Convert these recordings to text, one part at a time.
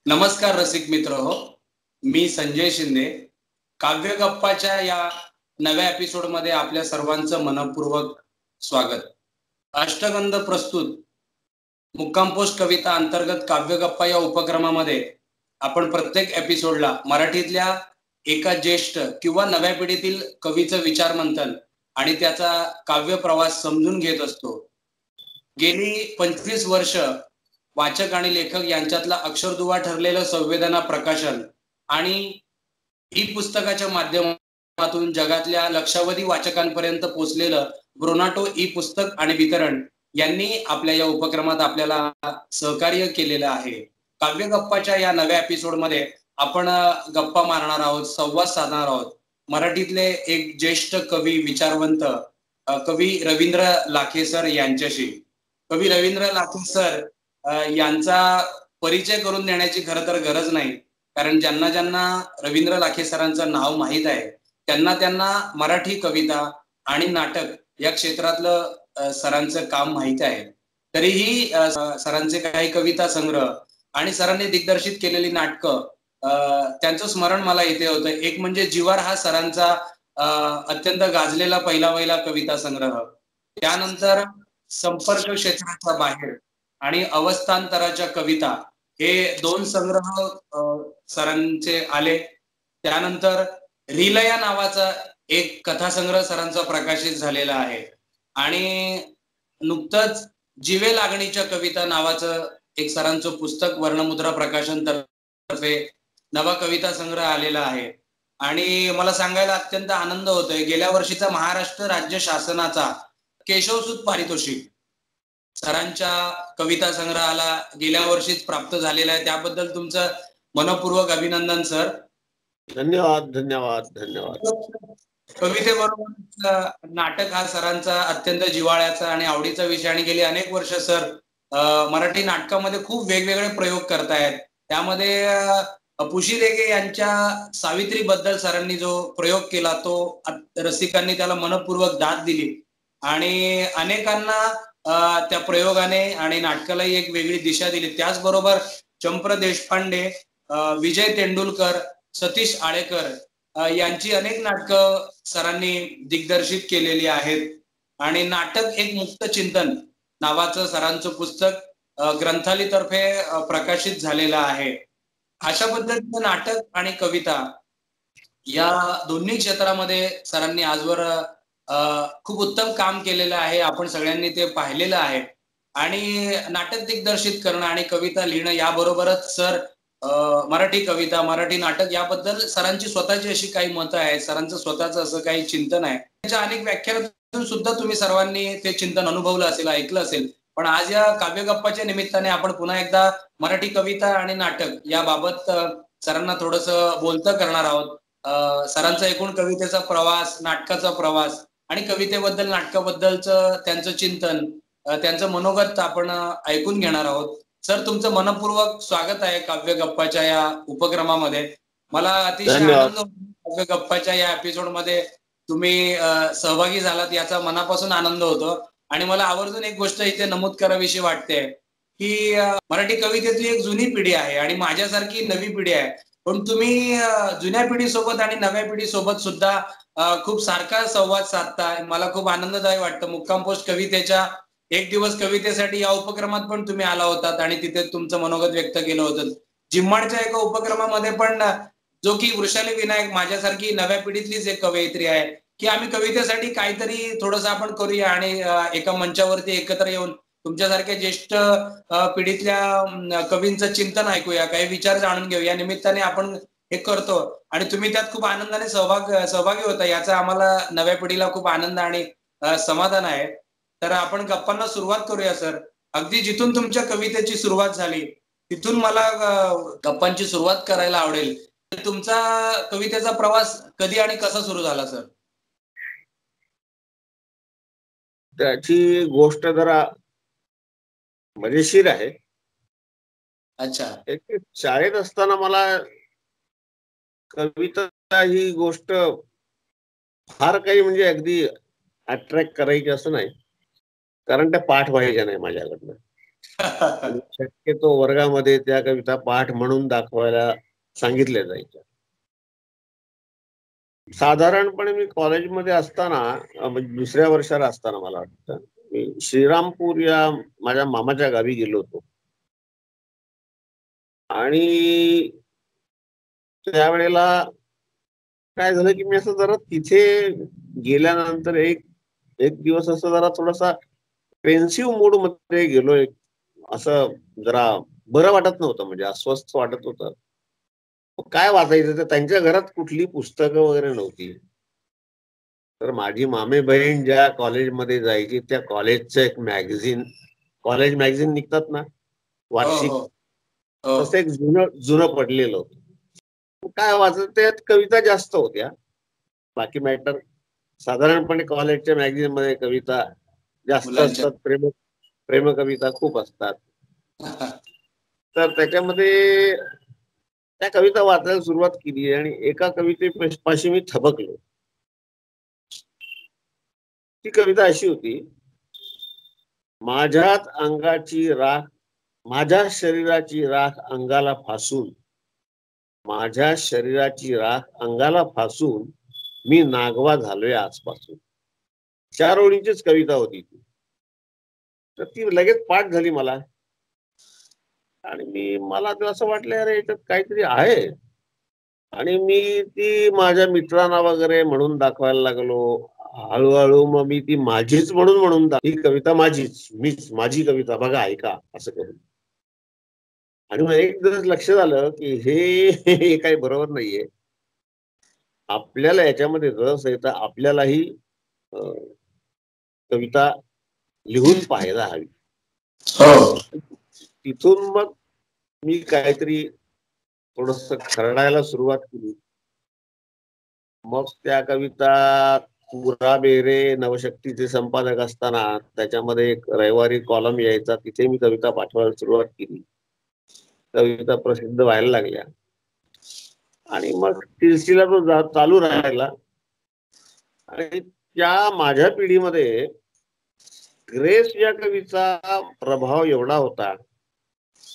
नमस्कार रसिक मित्र हो, मी संजय शिंदे. काव्य गप्पाच्या या नव्या एपिसोडमध्ये आपल्या सर्वांचं मनपूर्वक स्वागत. अष्टगंध प्रस्तुत मुक्काम पोस्ट कविता अंतर्गत काव्य गप्पा या उपक्रमामध्ये आपण प्रत्येक एपिसोडला मराठीतल्या एका ज्येष्ठ किंवा नव्या पिढीतील कवीचं विचार मंथन आणि त्याचा काव्य प्रवास समजून घेत असतो. गेली 25 वर्ष वाचक आणि लेखक यांच्यातला अक्षरदुवा ठरलेलं संवेदना प्रकाशन आणि ई पुस्तकाच्या माध्यमातून जगातल्या लक्षावधी वाचकांपर्यंत पोहोचलेलं ब्रोनाटो ई पुस्तक आणि वितरण यांनी आपल्या या उपक्रमात आपल्याला सहकार्य केलेलं आहे. काव्य गप्पाच्या या नव्या एपिसोडमध्ये आपण गप्पा मारणार आहोत, संवाद साधणार आहोत. मराठीतले एक ज्येष्ठ कवी, विचारवंत कवी रवींद्र लाखे सर यांच्याशी. कवी रवींद्र लाखे सर यांचा परिचय करून देण्याची खरं तर गरज नाही, कारण ज्यांना ज्यांना रवींद्र लाखे सरांचं नाव माहीत आहे त्यांना मराठी कविता आणि नाटक या क्षेत्रातलं सरांचं काम माहीत आहे. तरीही सरांचे काही कविता संग्रह आणि सरांनी दिग्दर्शित केलेली नाटकं त्यांचं स्मरण मला इथे होतं. एक म्हणजे जीवार हा सरांचा अत्यंत गाजलेला पहिला कविता संग्रह. त्यानंतर संपर्क क्षेत्राच्या बाहेर आणि अवस्थांतराच्या कविता हे 2 संग्रह सरांचे आले. त्यानंतर रिलया नावाचा एक कथासंग्रह सरांचा प्रकाशित झालेला आहे आणि नुकतंच जीवे लागणीच्या कविता नावाचं एक सरांचं पुस्तक वर्णमुद्रा प्रकाशन तर्फे नवा कविता संग्रह आलेला आहे. आणि मला सांगायला अत्यंत आनंद होतोय, गेल्या वर्षीचा महाराष्ट्र राज्य शासनाचा केशवसूत पारितोषिक सरांच्या कविता संग्रहाला गेल्या वर्षीच प्राप्त झालेला आहे. त्याबद्दल तुमचं मनपूर्वक अभिनंदन सर. धन्यवाद धन्यवाद धन्यवाद. कवितेबरोबर नाटक हा सरांचा अत्यंत जिव्हाळ्याचा आणि आवडीचा विषय आणि गेली अनेक वर्ष सर मराठी नाटकामध्ये खूप वेगवेगळे प्रयोग करतायत. त्यामध्ये पुशी देगे यांच्या सावित्री बद्दल सरांनी जो प्रयोग केला तो रसिकांनी त्याला मनपूर्वक दाद दिली आणि अनेकांना त्या प्रयोगाने आणि नाटकालाही एक वेगळी दिशा दिली. त्याचबरोबर चंप्र देशपांडे, विजय तेंडुलकर, सतीश आळेकर यांची अनेक नाटकं सरांनी दिग्दर्शित केलेली आहेत. आणि नाटक एक मुक्त चिंतन नावाचं सरांचं पुस्तक ग्रंथालयतर्फे प्रकाशित झालेलं आहे. अशा पद्धतीने नाटक आणि कविता या दोन्ही क्षेत्रामध्ये सरांनी आजवर खूप उत्तम काम केलेलं आहे. आपण सगळ्यांनी ते पाहिलेलं आहे. आणि नाटक दिग्दर्शित करणं आणि कविता लिहिणं याबरोबरच सर मराठी कविता, मराठी नाटक याबद्दल सरांची स्वतःची अशी काही मतं आहेत, सरांचं स्वतःचं असं काही चिंतन आहे. त्याच्या अनेक व्याख्यानातून सुद्धा तुम्ही सर्वांनी ते चिंतन अनुभवलं असेल, ऐकलं असेल. पण आज या काव्य गप्पाच्या निमित्ताने आपण पुन्हा एकदा मराठी कविता आणि नाटक याबाबत सरांना थोडंसं बोलतं करणार आहोत. सरांचा एकूण कवितेचा प्रवास, नाटकाचा प्रवास आणि कवितेबद्दल, नाटकाबद्दलचं त्यांचं चिंतन, त्यांचं मनोगत आपण ऐकून घेणार आहोत. सर, तुमचं मनपूर्वक स्वागत आहे काव्य गप्पाच्या या उपक्रमामध्ये. मला अतिशय आनंद होतो काव्य गप्पाच्या या एपिसोड मध्ये तुम्ही सहभागी झालात याचा मनापासून आनंद होतो. आणि मला आवर्जून एक गोष्ट इथे नमूद करावीशी वाटते की मराठी कवितेतली एक जुनी पिढी आहे आणि माझ्यासारखी नवी पिढी आहे. पण तुम्ही जुन्या पिढीसोबत आणि नव्या पिढीसोबत सुद्धा खूप सारखा संवाद साधताय. मला खूप आनंददायी वाटतं. मुक्काम पोस्ट कवितेच्या एक दिवस कवितेसाठी या उपक्रमात पण तुम्ही आला होतात आणि तिथे तुमचं मनोगत व्यक्त केलं होतं. जिम्माडच्या एका उपक्रमामध्ये पण, जो की वृषाली विनायक माझ्यासारखी नव्या पिढीतलीच एक कवयित्री आहे, की आम्ही कवितेसाठी काहीतरी थोडंसं आपण करूया आणि एका मंचावरती एकत्र येऊन तुमच्यासारख्या ज्येष्ठ पिढीतल्या कवींचं चिंतन ऐकूया, काही विचार जाणून घेऊया. या निमित्ताने आपण हे करतो आणि तुम्ही त्यात खूप आनंदाने सहभागी होता. याचा आम्हाला नव्या पिढीला खूप आनंद आणि समाधान आहे. तर आपण गप्पांना सुरुवात करूया सर. अगदी जिथून तुमच्या कवितेची सुरुवात झाली तिथून मला गप्पांची सुरुवात करायला आवडेल. तुमचा कवितेचा प्रवास कधी आणि कसा सुरू झाला सर? त्याची गोष्ट जरा मजेशीर आहे. अच्छा. एक शाळेत असताना मला कविता ही गोष्ट फार काही म्हणजे अगदी अट्रॅक्ट करायची असं नाही, कारण त्या पाठ व्हायच्या नाही माझ्याकडनं. आणि शक्यतो वर्गामध्ये त्या कविता पाठ म्हणून दाखवायला सांगितल्या जायच्या. साधारणपणे मी कॉलेजमध्ये असताना म्हणजे दुसऱ्या वर्षाला असताना मला वाटतं मी श्रीरामपूर या माझ्या मामाच्या गावी गेलो होतो. आणि त्यावेळेला काय झालं की मी असं जरा तिथे गेल्यानंतर एक एक दिवस असं जरा थोडासा पेन्सिव्ह मूड मध्ये गेलोय. असं जरा बरं वाटत नव्हतं, म्हणजे अस्वस्थ वाटत होतं. काय वाचायचं, तर त्यांच्या घरात कुठली पुस्तकं वगैरे नव्हती. तर माझी मामे बहीण ज्या कॉलेजमध्ये जायची त्या कॉलेजचं एक मॅगझिन, कॉलेज मॅगझिन निघतात ना हो वार्षिक, हो हो. तसं एक जुनं जुनं पडलेलं होतं. काय वाचत त्यात कविता जास्त होत्या. बाकी मॅटर साधारणपणे कॉलेजच्या मॅगझिन मध्ये कविता जास्त मुलांच्या. असतात, प्रेमकविता खूप असतात. तर त्याच्यामध्ये त्या कविता वाचायला सुरुवात केली आणि एका कवितेपाशी मी थबकलो. ती कविता अशी होती: माझ्यात अंगाची राख, माझ्या शरीराची राख अंगाला फासून, माझ्या शरीराची राख अंगाला फासून मी नागवा झालोय आजपासून. 4 ओळींचीच कविता होती ती. तर ती लगेच पाठ झाली मला. आणि मला तर असं वाटलं अरे याच्यात काहीतरी आहे. आणि मी ती माझ्या मित्रांना वगैरे म्हणून दाखवायला लागलो. हळूहळू मग मी ती माझीच म्हणून ही कविता माझीच, मीच, माझी कविता बघा ऐका असं करून. आणि मग एक दिवस लक्ष झालं की हे काही बरोबर नाहीये. आपल्याला याच्यामध्ये रस आहे तर आपल्यालाही कविता लिहून पाहायला हवी. हो. तिथून मग मी काहीतरी थोडस खरडायला सुरुवात केली. मग त्या कविता पुरा बेरे नवशक्तीचे संपादक असताना त्याच्यामध्ये एक रविवारी कॉलम यायचा, तिथे मी कविता पाठवायला सुरुवात केली. कविता प्रसिद्ध व्हायला लागल्या आणि मग सिलसिला तो चालू राहिला. आणि त्या माझ्या पिढीमध्ये ग्रेस या कवीचा प्रभाव एवढा होता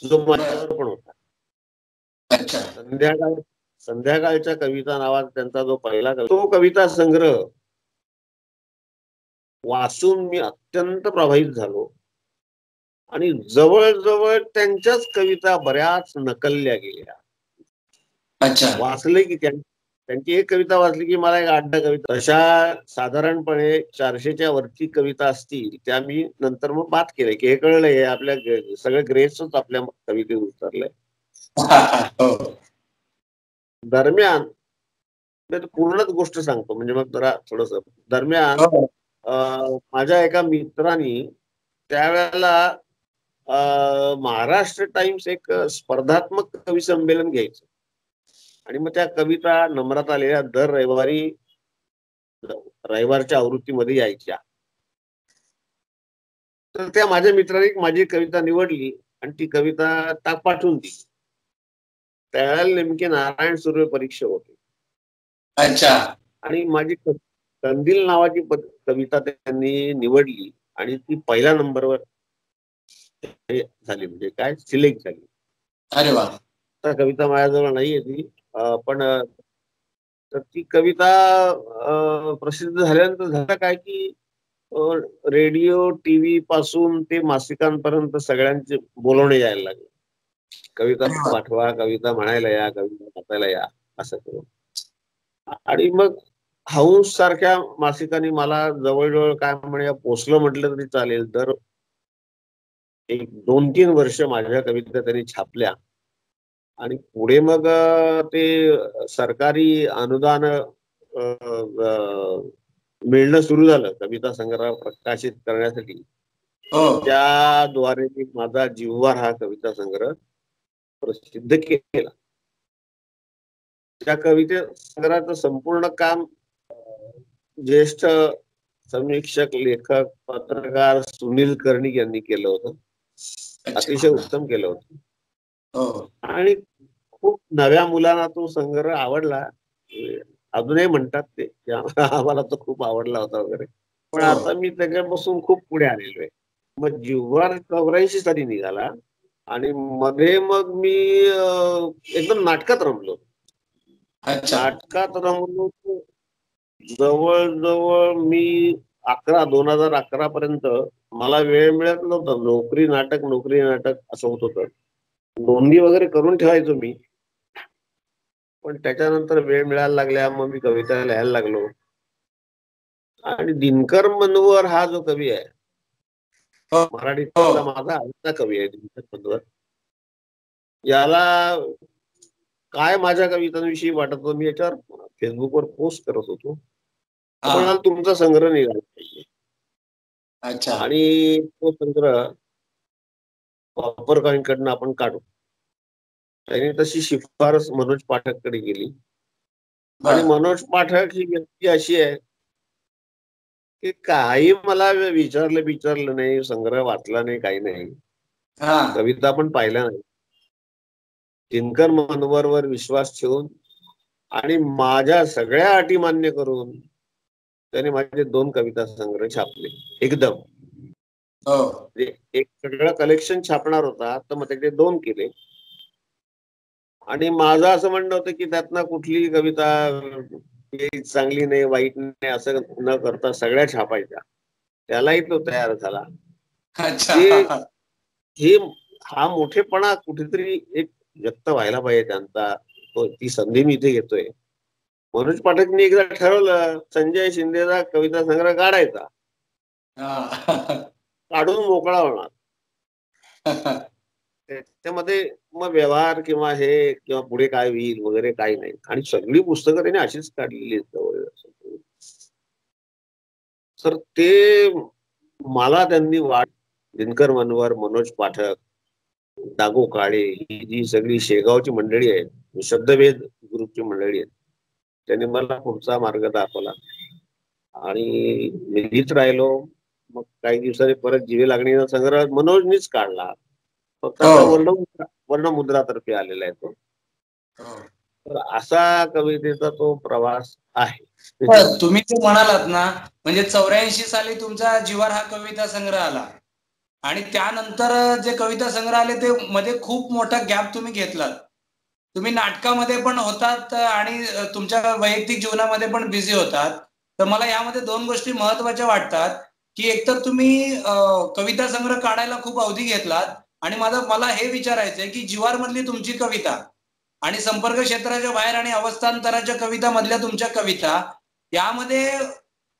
जो माझ्यावर पण होता. अच्छा. संध्याकाळच्या कविता नावाचा त्यांचा जो पहिला तो कविता संग्रह वाचून मी अत्यंत प्रभावित झालो. आणि जवळजवळ त्यांच्याच कविता बऱ्याच नकलल्या गेल्या. अच्छा. वाचले की त्यांची एक कविता वाचली की मला एक 8-10 कविता, अशा साधारणपणे 400च्या वरती कविता असतील त्या मी नंतर मग बात केल्या की हे कळलंय आपल्या सगळं ग्रेसच आपल्या कवितेत उतरलंय. हो. दरम्यान पूर्णच गोष्ट सांगतो म्हणजे मग जरा थोडस दरम्यान हो. माझ्या एका मित्रांनी त्यावेळेला महाराष्ट्र टाइम्स एक स्पर्धात्मक कवी संमेलन घ्यायचं. आणि मग त्या कविता नम्रात आलेल्या दर रविवारच्या आवृत्तीमध्ये यायच्या. तर त्या माझ्या मित्राने माझी कविता निवडली आणि ती कविता पाठवून दिली. त्यावेळेला नेमके नारायण सुर्वे परीक्षा होते. अच्छा. आणि माझी कंदील नावाची कविता त्यांनी निवडली आणि ती पहिल्या नंबरवर झाली, म्हणजे काय सिलेक्ट झाली. अरे वा. कविता माझ्याजवळ नाहीये ती, पण तर ती कविता प्रसिद्ध झाल्यानंतर झालं काय की रेडिओ टीव्ही पासून ते मासिकांपर्यंत सगळ्यांचे बोलवणे यायला लागले. कविता अरे वा. पाठवा, कविता म्हणायला या, कविता वाचायला या असं करून. आणि मग हंस सारख्या मासिकांनी मला जवळजवळ काय म्हणूया पोचलं म्हटलं तरी चालेल तर एक 2-3 वर्ष माझ्या कविता त्यांनी छापल्या. आणि पुढे मग ते सरकारी अनुदान मिळणं सुरू झालं कविता संग्रह प्रकाशित करण्यासाठी. हो. त्याद्वारे मी माझा जिव्हार हा कविता संग्रह प्रसिद्ध केला. त्या कविते संग्रहाचं संपूर्ण काम ज्येष्ठ समीक्षक, लेखक, पत्रकार सुनील कर्णिक यांनी केलं होतं. अतिशय उत्तम केलं होतं. हो. आणि खूप नव्या मुलांना तो संग्रह आवडला. अजूनही म्हणतात ते की आम्हाला तो खूप आवडला होता वगैरे. पण हो. आता मी त्याच्यापासून खूप पुढे आलेलो आहे. मग जिव्हार 84 साली निघाला आणि मध्ये मग मी एकदम नाटकात रमलो. अच्छा. नाटकात रमलो जवळजवळ मी 2011 पर्यंत मला वेळ मिळत नव्हता. नोकरी नाटक असं होत होतं. नोंदणी वगैरे करून ठेवायचो मी, पण त्याच्यानंतर वेळ मिळायला लागल्या मग मी कविता लिहायला लागलो. आणि दिनकर मनवर हा जो कवी आहे, हो मराठीतला हो. माझा आवडता कवी आहे दिनकर मनवर. याला काय माझ्या कवितांविषयी वाटत होतं मी याच्यावर फेसबुकवर पोस्ट करत होतो. हा. म्हणाल तुमचा संग्रह निघाला पाहिजे अच्छा. आणि तो संग्रह कॉपर कॉइन कडनं आपण काढू. त्यांनी तशी शिफारस मनोज पाठककडे केली आणि बर. मनोज पाठक ही व्यक्ती अशी आहे की काही मला विचारलं नाही, संग्रह वाचला नाही, काही नाही, हा. कविता पण पाहिल्या नाही. दिनकर मनवरवर विश्वास ठेवून आणि माझ्या सगळ्या अटी मान्य करून त्याने माझे 2 कविता संग्रह छापले एकदम. हो. म्हणजे एक सगळं कलेक्शन छापणार होता तर मग त्याचे 2 केले. आणि माझं असं म्हणणं होतं की त्यातनं कुठली कविता चांगली नाही, वाईट नाही असं न करता सगळ्या छापायच्या. त्यालाही तो तयार झाला. जे अच्छा. हे हा मोठेपणा कुठेतरी एक व्यक्त व्हायला पाहिजे त्यांचा. ती संधी मी इथे घेतोय. मनोज पाठकनी एकदा ठरवलं संजय शिंदेचा कविता संग्रह काढायचा, हा. काढून मोकळा होणार. त्याच्यामध्ये मग व्यवहार किंवा हे किंवा पुढे काय होईल वगैरे काही नाही. आणि सगळी पुस्तकं त्याने अशीच काढलेली आहेत. तर ते मला त्यांनी दिनकर मनवर, मनोज पाठक, दागो काळे ही जी सगळी शेगावची मंडळी आहे, शब्दवेध ग्रुपची मंडळी आहेत, त्यांनी मला पुढचा मार्ग दाखवला आणि मी लिहित राहिलो. मग काही दिवसांनी परत जीवे लागणीचा संग्रह मनोजनीच काढला. फक्त आता हो. वर्णमुद्रातर्फे आलेला आहे तो. हो. तर असा कवितेचा तो प्रवास आहे. तर तुम्ही जे म्हणालात ना, म्हणजे 84 साली तुमचा जिवार हा कविता संग्रह आला आणि त्यानंतर जे कविता संग्रह आले ते मध्ये खूप मोठा गॅप तुम्ही घेतलात. तुम्ही नाटकामध्ये पण होतात आणि तुमच्या वैयक्तिक जीवनामध्ये पण बिझी होतात. तर मला यामध्ये 2 गोष्टी महत्त्वाच्या वाटतात, की एकतर तुम्ही कविता संग्रह काढायला खूप अवधी घेतलात आणि मला हे विचारायचंय, की जिवारमधली तुमची कविता आणि संपर्क क्षेत्राच्या बाहेर आणि अवस्थांतराच्या कविता मधल्या तुमच्या कविता यामध्ये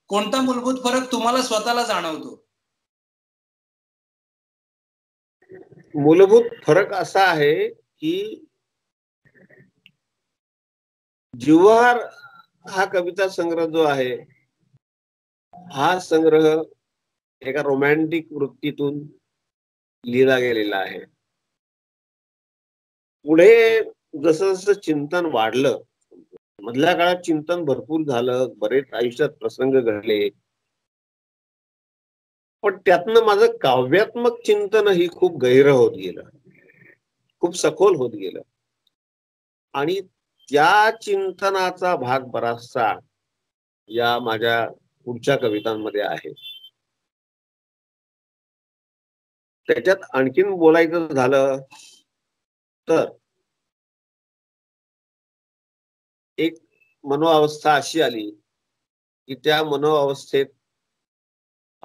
कोणता मूलभूत फरक तुम्हाला स्वतःला जाणवतो? मूलभूत फरक असा आहे की जिव्हार हा कविता संग्रह जो आहे, हा संग्रह एका रोमॅन्टिक वृत्तीतून लिहिला गेलेला आहे. पुढे जसं जसं चिंतन वाढलं, मधल्या काळात चिंतन भरपूर झालं, बरेच आयुष्यात प्रसंग घडले, पण त्यातनं माझं काव्यात्मक चिंतनही खूप गहिरं होत गेलं, खूप सखोल होत गेलं. आणि त्या चिंतनाचा भाग बराचसा या माझ्या पुढच्या कवितांमध्ये आहे. त्याच्यात आणखीन बोलायचं झालं तर एक मनोअवस्था अशी आली की त्या मनोअवस्थेत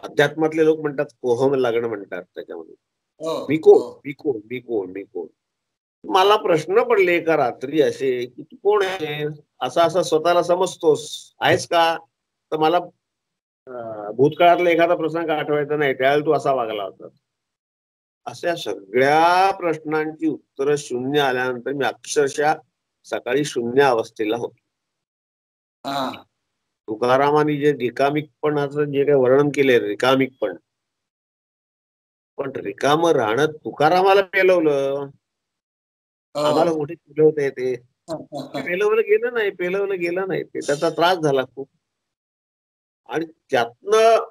अध्यात्मातले लोक म्हणतात कोहम लागणं म्हणतात त्याच्यामध्ये. हो, मी कोण हो. मी कोण मी कोण मी कोण. मला प्रश्न पडले एका रात्री असे की तू कोण आहे, असं असं स्वतःला समजतोस आहेस का. तर मला भूतकाळातला एखादा प्रसंग आठवायचा नाही, त्यावेळेला तू असा वागला होता. अशा सगळ्या प्रश्नांची उत्तरं शून्य आल्यानंतर मी अक्षरशः सकाळी शून्य अवस्थेला होतो. हां. तुकारामांनी जे रिकामीपणाचं जे काही वर्णन केले, रिकामीपण, पण रिकाम राहणं तुकारामाला पेलवलं, आम्हाला हो. कुठे पेलवता येते. पेलवलं गेलं नाही ते. त्याचा त्रास झाला खूप. आणि त्यातनं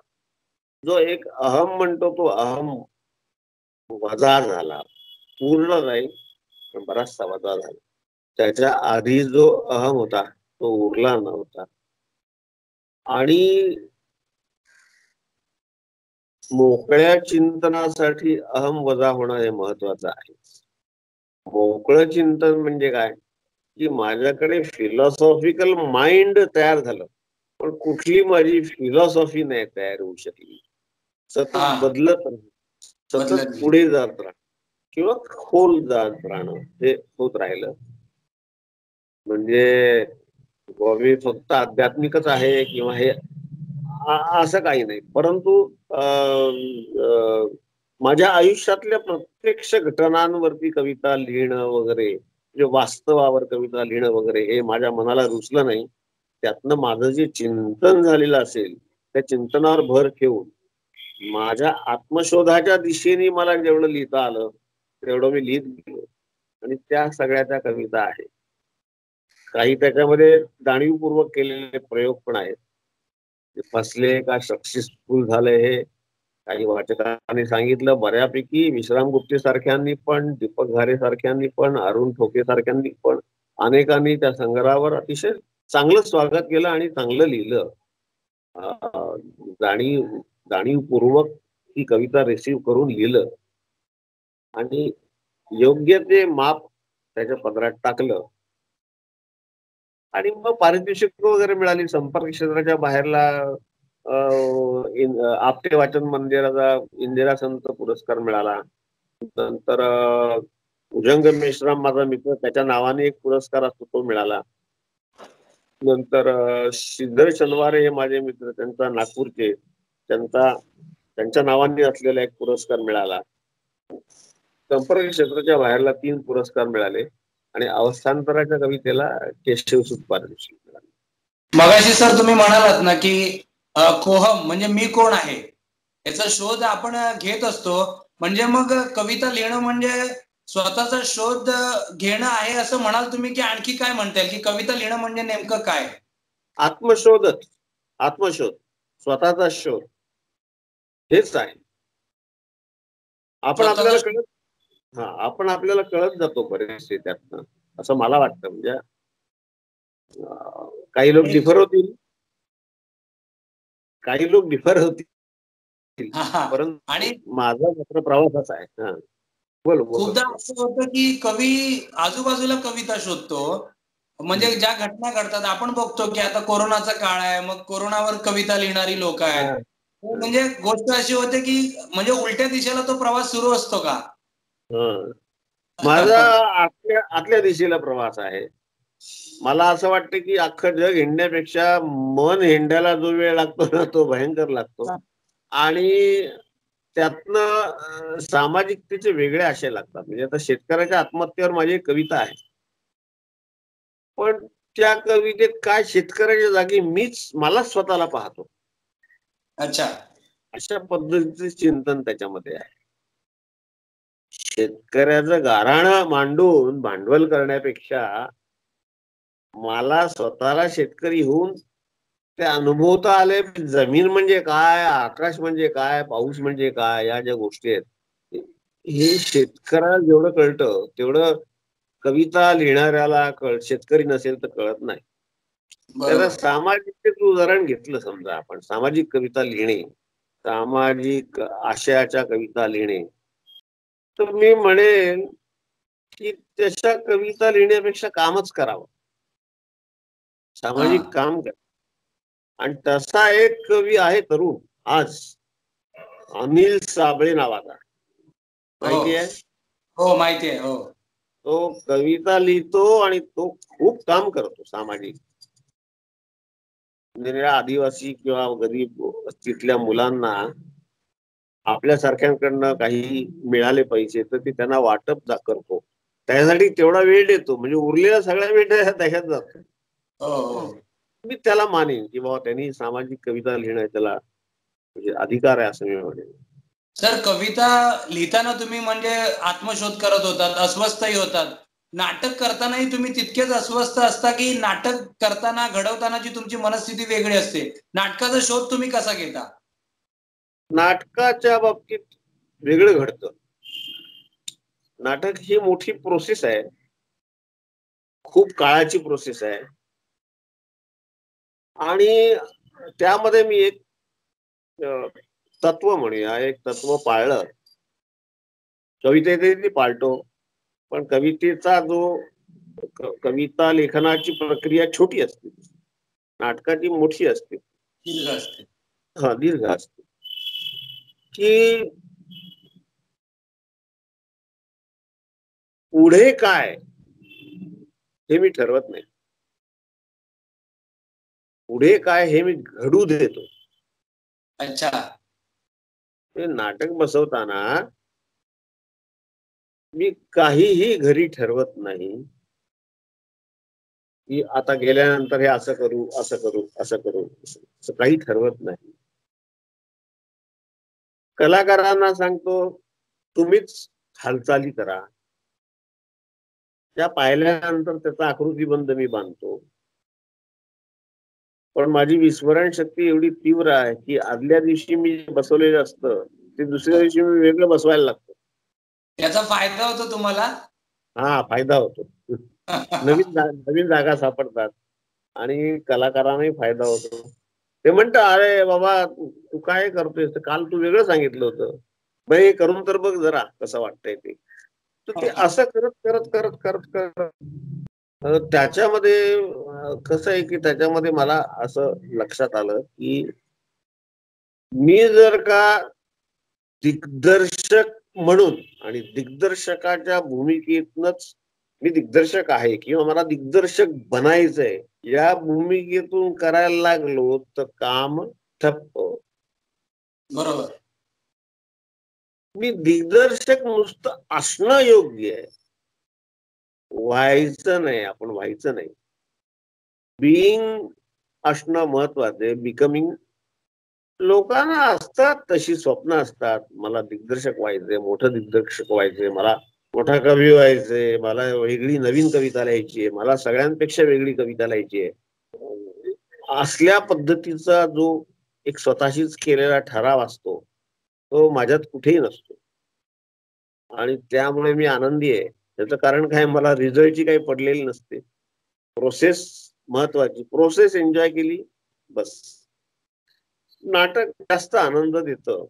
जो एक अहम म्हणतो तो अहम वजा झाला. पूर्ण नाही, पण बराचसा वजा झाला. त्याच्या आधी जो अहम होता तो उरला नव्हता. आणि मोकळ्या चिंतनासाठी अहम वजा होणं हे महत्वाचं आहे. मोकळं चिंतन म्हणजे काय, की माझ्याकडे फिलॉसॉफिकल माइंड तयार झालं, पण कुठली माझी फिलॉसॉफी नाही तयार होऊ शकली. सतत हा, बदलत राहणं, सतत बदलत पुढे जात राहणं किंवा खोल जात राहणं हे होत राहिलं. म्हणजे मी फक्त आध्यात्मिकच आहे किंवा हे असं काही नाही, परंतु माझ्या आयुष्यातल्या प्रत्यक्ष घटनांवरती कविता लिहिणं वगैरे, म्हणजे वास्तवावर कविता लिहिणं वगैरे हे माझ्या मनाला रुचलं नाही. त्यातनं माझं जे चिंतन झालेलं असेल त्या चिंतनावर भर ठेवून माझ्या आत्मशोधाच्या दिशेने मला जेवढं लिहिता आलं तेवढं मी लिहित गेलो, आणि त्या सगळ्या त्या कविता आहेत. काही त्याच्यामध्ये जाणीवपूर्वक केलेले प्रयोग पण आहेत. ते फसले का सक्सेसफुल झाले हे काही वाचकांनी सांगितलं. बऱ्यापैकी विश्राम गुप्ते सारख्यांनी पण, दीपक घारे सारख्यांनी पण, अरुण ठोके सारख्यांनी पण अनेकांनी त्या संग्रहावर अतिशय चांगलं स्वागत केलं आणि चांगलं लिहिलं. जाणीव जाणीवपूर्वक ही कविता रिसीव्ह करून लिहिलं आणि योग्य ते माप त्याच्या पदरात टाकलं, आणि मग पारितोषिक वगैरे मिळाली. संपर्क क्षेत्राच्या बाहेरला आपटे वाचन मंदिराचा इंदिरा संत पुरस्कार मिळाला. नंतर भुजंग मेश्राम माझा मित्र, त्याच्या नावाने एक पुरस्कार असतो तो मिळाला. नंतर श्रीधर शनवारे हे माझे मित्र, त्यांचा नागपूरचे, त्यांच्या नावाने असलेला एक पुरस्कार मिळाला. संपर्क क्षेत्राच्या बाहेरला 3 पुरस्कार मिळाले आणि अवस्थांतराच्या कवितेला केशवसुत पारितोषिक मिळाले. मगाशी सर तुम्ही म्हणालात ना की कोहम म्हणजे मी कोण आहे याचा शोध आपण घेत असतो, म्हणजे मग कविता लिहिणं म्हणजे स्वतःचा शोध घेणं आहे असं म्हणाल तुम्ही, की आणखी काय म्हणता येईल, की कविता लिहिणं म्हणजे नेमकं काय? आत्मशोध, स्वतःचा शोध हेच आहे. आपण आपल्याला कळत जातो बरेचसे त्यातनं, असं मला वाटतं. म्हणजे काही लोक डिफर होतील, आणि परंतु माझा मात्र प्रवासाच आहे. बोल खूपदा असं होतं की कवी आजूबाजूला कविता शोधतो, म्हणजे ज्या घटना घडतात आपण बघतो की आता कोरोनाचा काळ आहे, मग कोरोनावर कविता लिहिणारी लोक आहेत. म्हणजे गोष्ट अशी होते की म्हणजे उलट्या दिशेला तो प्रवास सुरू असतो का? माझा आतल्या दिशेला प्रवास आहे. मला असं वाटतं की अख्खं जग हिंडण्यापेक्षा मन हिंडायला जो वेळ लागतो ना तो भयंकर लागतो, आणि त्यातनं सामाजिकतेचे वेगळे आशय लागतात. म्हणजे आता शेतकऱ्याच्या आत्महत्येवर माझी एक कविता आहे, पण त्या कवितेत काय शेतकऱ्याच्या जागी मलाच स्वतःला पाहतो. अच्छा, अशा पद्धतीचे चिंतन त्याच्यामध्ये आहे. शेतकऱ्याचं गाऱ्हाणं मांडून भांडवल करण्यापेक्षा मला स्वतःला शेतकरी होऊन ते अनुभवता आले. जमीन म्हणजे काय, आकाश म्हणजे काय, पाऊस म्हणजे काय, या ज्या गोष्टी आहेत हे शेतकऱ्याला जेवढं कळतं तेवढं कविता लिहिणाऱ्याला शेतकरी नसेल तर कळत नाही. त्याला सामाजिकतेचं उदाहरण घेतलं, समजा आपण सामाजिक कविता लिहिणे, सामाजिक आशयाच्या कविता लिहिणे, तर मी म्हणेन की त्याच्या कविता लिहिण्यापेक्षा कामच करावं, सामाजिक काम करा. आणि तसा एक कवी आहे तरुण आज, अनिल साबळे नावाचा, माहिती आहे? हो माहिती आहे. हो, तो कविता लिहितो आणि तो खूप काम करतो सामाजिक. आदिवासी किंवा गरीब तिथल्या मुलांना आपल्यासारख्यांकडनं काही मिळाले पैसे तर ते त्यांना वाटप करतो, त्यासाठी तेवढा वेळ देतो, म्हणजे उरलेला सगळा वेळ त्याच्यात जातो. मी त्याला मानेन की बाबा त्यांनी सामाजिक कविता लिहिणं त्याला म्हणजे अधिकार आहे असं मी म्हणेन. सर कविता लिहिताना तुम्ही म्हणजे आत्मशोध करत होतात, अस्वस्थही होतात. नाटक करतानाही तुम्ही तितकेच अस्वस्थ असता, की नाटक करताना घडवतानाची तुमची मनस्थिती वेगळी असते? नाटकाचा शोध तुम्ही कसा घेता? नाटकाच्या बाबतीत वेगळं घडतं. नाटक ही मोठी प्रोसेस आहे, खूप काळाची प्रोसेस आहे, आणि त्यामध्ये मी एक तत्व म्हणूया, एक तत्व पाळलं. कवितेतही पाळतो, पण कवितेचा जो कविता लेखनाची प्रक्रिया छोटी असते, नाटकाची मोठी असते, दीर्घ असते. हा दीर्घ असते. की पुढे काय हे मी ठरवत नाही, पुढे काय हे मी घडू देतो. अच्छा. ते नाटक बसवताना मी काहीही घरी ठरवत नाही की आता गेल्यानंतर हे असं करू, असं करू, असं करू, असं काही ठरवत नाही. कलाकारांना सांगतो, तुम्हीच हालचाली करा. त्या पाहिल्यानंतर त्याचा आकृतीबंध मी बांधतो. पण माझी विस्मरण शक्ती एवढी तीव्र आहे की आदल्या दिवशी मी बसवलेलं असतं ते दुसऱ्या दिवशी मी वेगळं बसवायला लागतो. त्याचा फायदा होतो तुम्हाला? हा, फायदा होतो. नवीन जागा सापडतात आणि कलाकारांनाही फायदा होतो. ते म्हणतात, अरे बाबा तू काय करतोय, काल तू वेगळं सांगितलं होतं, मग हे करून तर बघ जरा कसं वाटतंय ते. तर ते असं करत करत करत करत करत त्याच्यामध्ये कसं आहे की त्याच्यामध्ये मला असं लक्षात आलं की मी जर का दिग्दर्शक म्हणून आणि दिग्दर्शकाच्या भूमिकेतनच मी दिग्दर्शक आहे किंवा मला दिग्दर्शक बनायचंय या भूमिकेतून करायला लागलो तर काम ठप्प. बरोबर. मी दिग्दर्शक नुसतं असणं योग्य आहे, व्हायचं नाही. आपण व्हायचं नाही. बिईंग असणं महत्वाचं आहे. बिकमिंग, लोकांना असतात तशी स्वप्न असतात, मला दिग्दर्शक व्हायचंय, मोठं दिग्दर्शक व्हायचंय, मला मोठा कवी व्हायचंय, मला वेगळी नवीन कविता लिहायची आहे, मला सगळ्यांपेक्षा वेगळी कविता लिहायची आहे. असल्या पद्धतीचा जो एक स्वतःशीच केलेला ठराव असतो तो माझ्यात कुठेही नसतो आणि त्यामुळे मी आनंदी आहे. त्याचं कारण काय, मला रिझल्टची काही पडलेली नसते. प्रोसेस महत्वाची, प्रोसेस एन्जॉय केली बस. नाटक जास्त आनंद देतं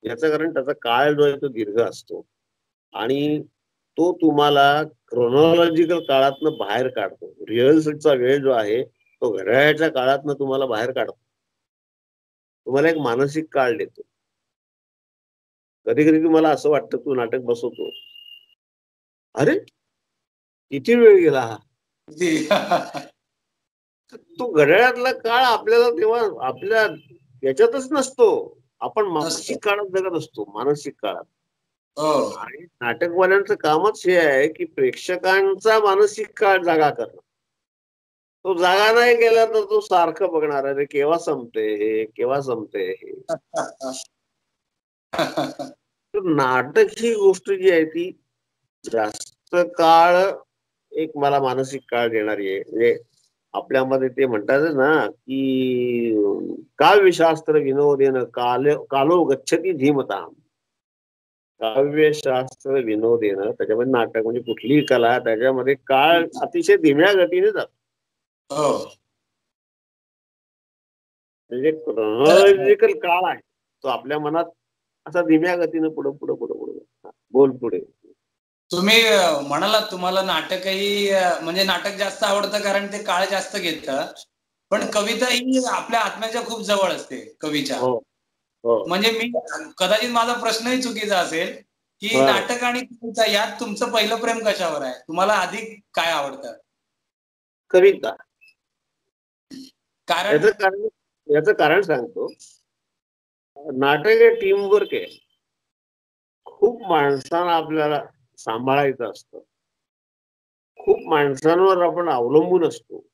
याचं कारण त्याचा काळ जो आहे तो दीर्घ असतो आणि तो तुम्हाला क्रोनॉलॉजिकल काळातनं बाहेर काढतो. रिहर्सलचा वेळ जो आहे तो घड्याळाच्या काळातनं तुम्हाला बाहेर काढतो, तुम्हाला एक मानसिक काळ देतो. कधी कधी तुम्हाला असं वाटतं, तू नाटक बसवतो, अरे किती वेळ गेला हा. तो घड्याळातला काळ आपल्याला तेव्हा आपल्या याच्यातच नसतो, आपण मानसिक काळात जगत असतो, मानसिक काळात. आणि नाटकवाल्यांचं कामच हे आहे की प्रेक्षकांचा मानसिक काळ जागा करणं. तो जागा नाही केला तर तो सारखं बघणार, अरे केव्हा संपते हे, केव्हा संपते हे. तर नाटक ही गोष्ट जी आहे ती जास्त काळ एक मला मानसिक काळ देणारी आहे. म्हणजे आपल्यामध्ये ते म्हणतात ना की काव्यशास्त्र विनोदेन कालो गच्छती धीमताम. काव्यशास्त्र विनोदेन, त्याच्यामध्ये नाटक म्हणजे कुठलीही कला, त्याच्यामध्ये काळ अतिशय धीम्या गतीने जातो. म्हणजे क्रोनॉलॉजिकल काळ आहे तो आपल्या मनात असा धीम्या गतीनं पुढे पुढे पुढे पुढे बोल पुढे. तुम्ही म्हणालात तुम्हाला नाटकही म्हणजे नाटक जास्त आवडतं कारण ते काळ जास्त घेतं, पण कविता ही आपल्या आत्म्याच्या खूप जवळ असते कवीच्या. म्हणजे मी कदाचित माझा प्रश्नही चुकीचा असेल की नाटक आणि कविता यात तुमचं पहिलं प्रेम कशावर आहे? तुम्हाला अधिक काय आवडतं? कविता. कारण याचं कारण सांगतो. नाटक हे टीम वर्क आहे. खूप माणसांना आपल्याला सांभाळायचं असतं, खूप माणसांवर आपण अवलंबून असतो.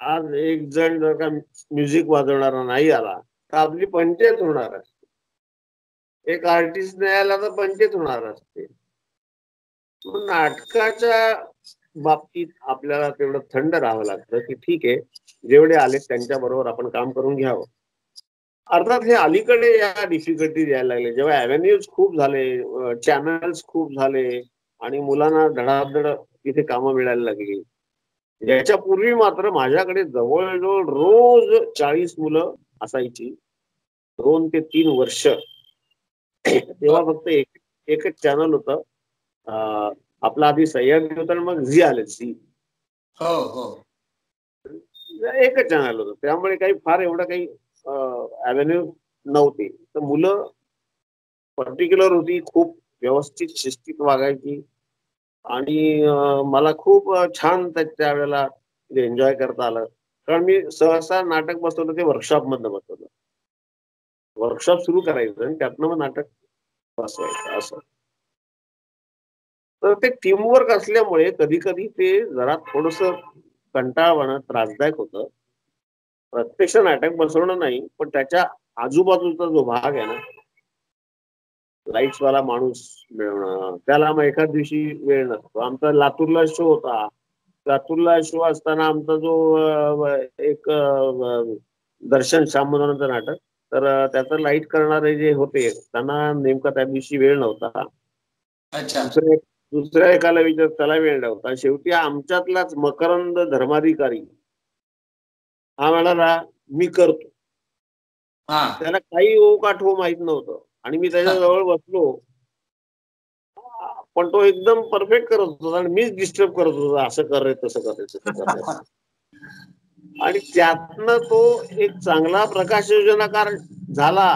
आज एक जण जर का म्युझिक वाजवणारा नाही आला तर आपली पंचायत होणार असते. एक आर्टिस्ट नाही आला तर पंचायत होणार असते. नाटकाच्या बाबतीत आपल्याला तेवढं थंड राहावं लागतं की ठीक आहे, जेवढे आले त्यांच्या बरोबर आपण काम करून घ्यावं. अर्थात हे अलीकडे या डिफिकल्टी यायला लागले, जेव्हा अव्हेन्यूज खूप झाले, चॅनल्स खूप झाले आणि मुलांना धडाधड तिथे कामं मिळायला लागली. याच्यापूर्वी मात्र माझ्याकडे जवळजवळ रोज 40 मुलं असायची. 2 ते 3 वर्ष तेव्हा फक्त एकच चॅनल होतं. आपला आधी सह्याद्री होता आणि मग झी आले. झी हो हो एकच चॅनल होतं, त्यामुळे काही फार एवढं काही अव्हेन्यू नव्हती. तर मुलं पर्टिक्युलर होती, खूप व्यवस्थित शिस्तीत वागायची आणि मला खूप छान त्यावेळेला एन्जॉय करता आलं. कारण मी सहसा नाटक बसवलं ते वर्कशॉप मधनं बसवलं. वर्कशॉप सुरू करायचं आणि त्यातनं मग नाटक बसवायचं असं. तर ते टीमवर्क असल्यामुळे कधी कधी ते जरा थोडस कंटाळवाणं त्रासदायक होतं. प्रत्यक्ष नाटक बसवणं नाही, पण त्याच्या आजूबाजूचा जो भाग आहे ना, लाईट्स वाला माणूस मिळवणं, त्याला मग एखाद दिवशी वेळ नसतो. आमचा लातूरला शो होता. लातूरला शो असताना आमचा जो एक दर्शन श्याममनोहरांचं नाटक, तर त्याचं लाईट करणारे जे होते त्यांना नेमका त्या दिवशी वेळ नव्हता. अच्छा दुसऱ्या एकाला विचार त्याला वेळ नव्हता. शेवटी आमच्यातलाच मकरंद धर्माधिकारी हा म्हणाला मी करतो. हा त्याला काही ओ का ठो माहित नव्हतं आणि मी त्याच्या जवळ बसलो, पण तो एकदम परफेक्ट करत होता आणि मीच डिस्टर्ब करत होतो, असं कर रे, तसं कर रे, तसं कर रे. आणि त्यातनं तो एक चांगला प्रकाश योजनाकार झाला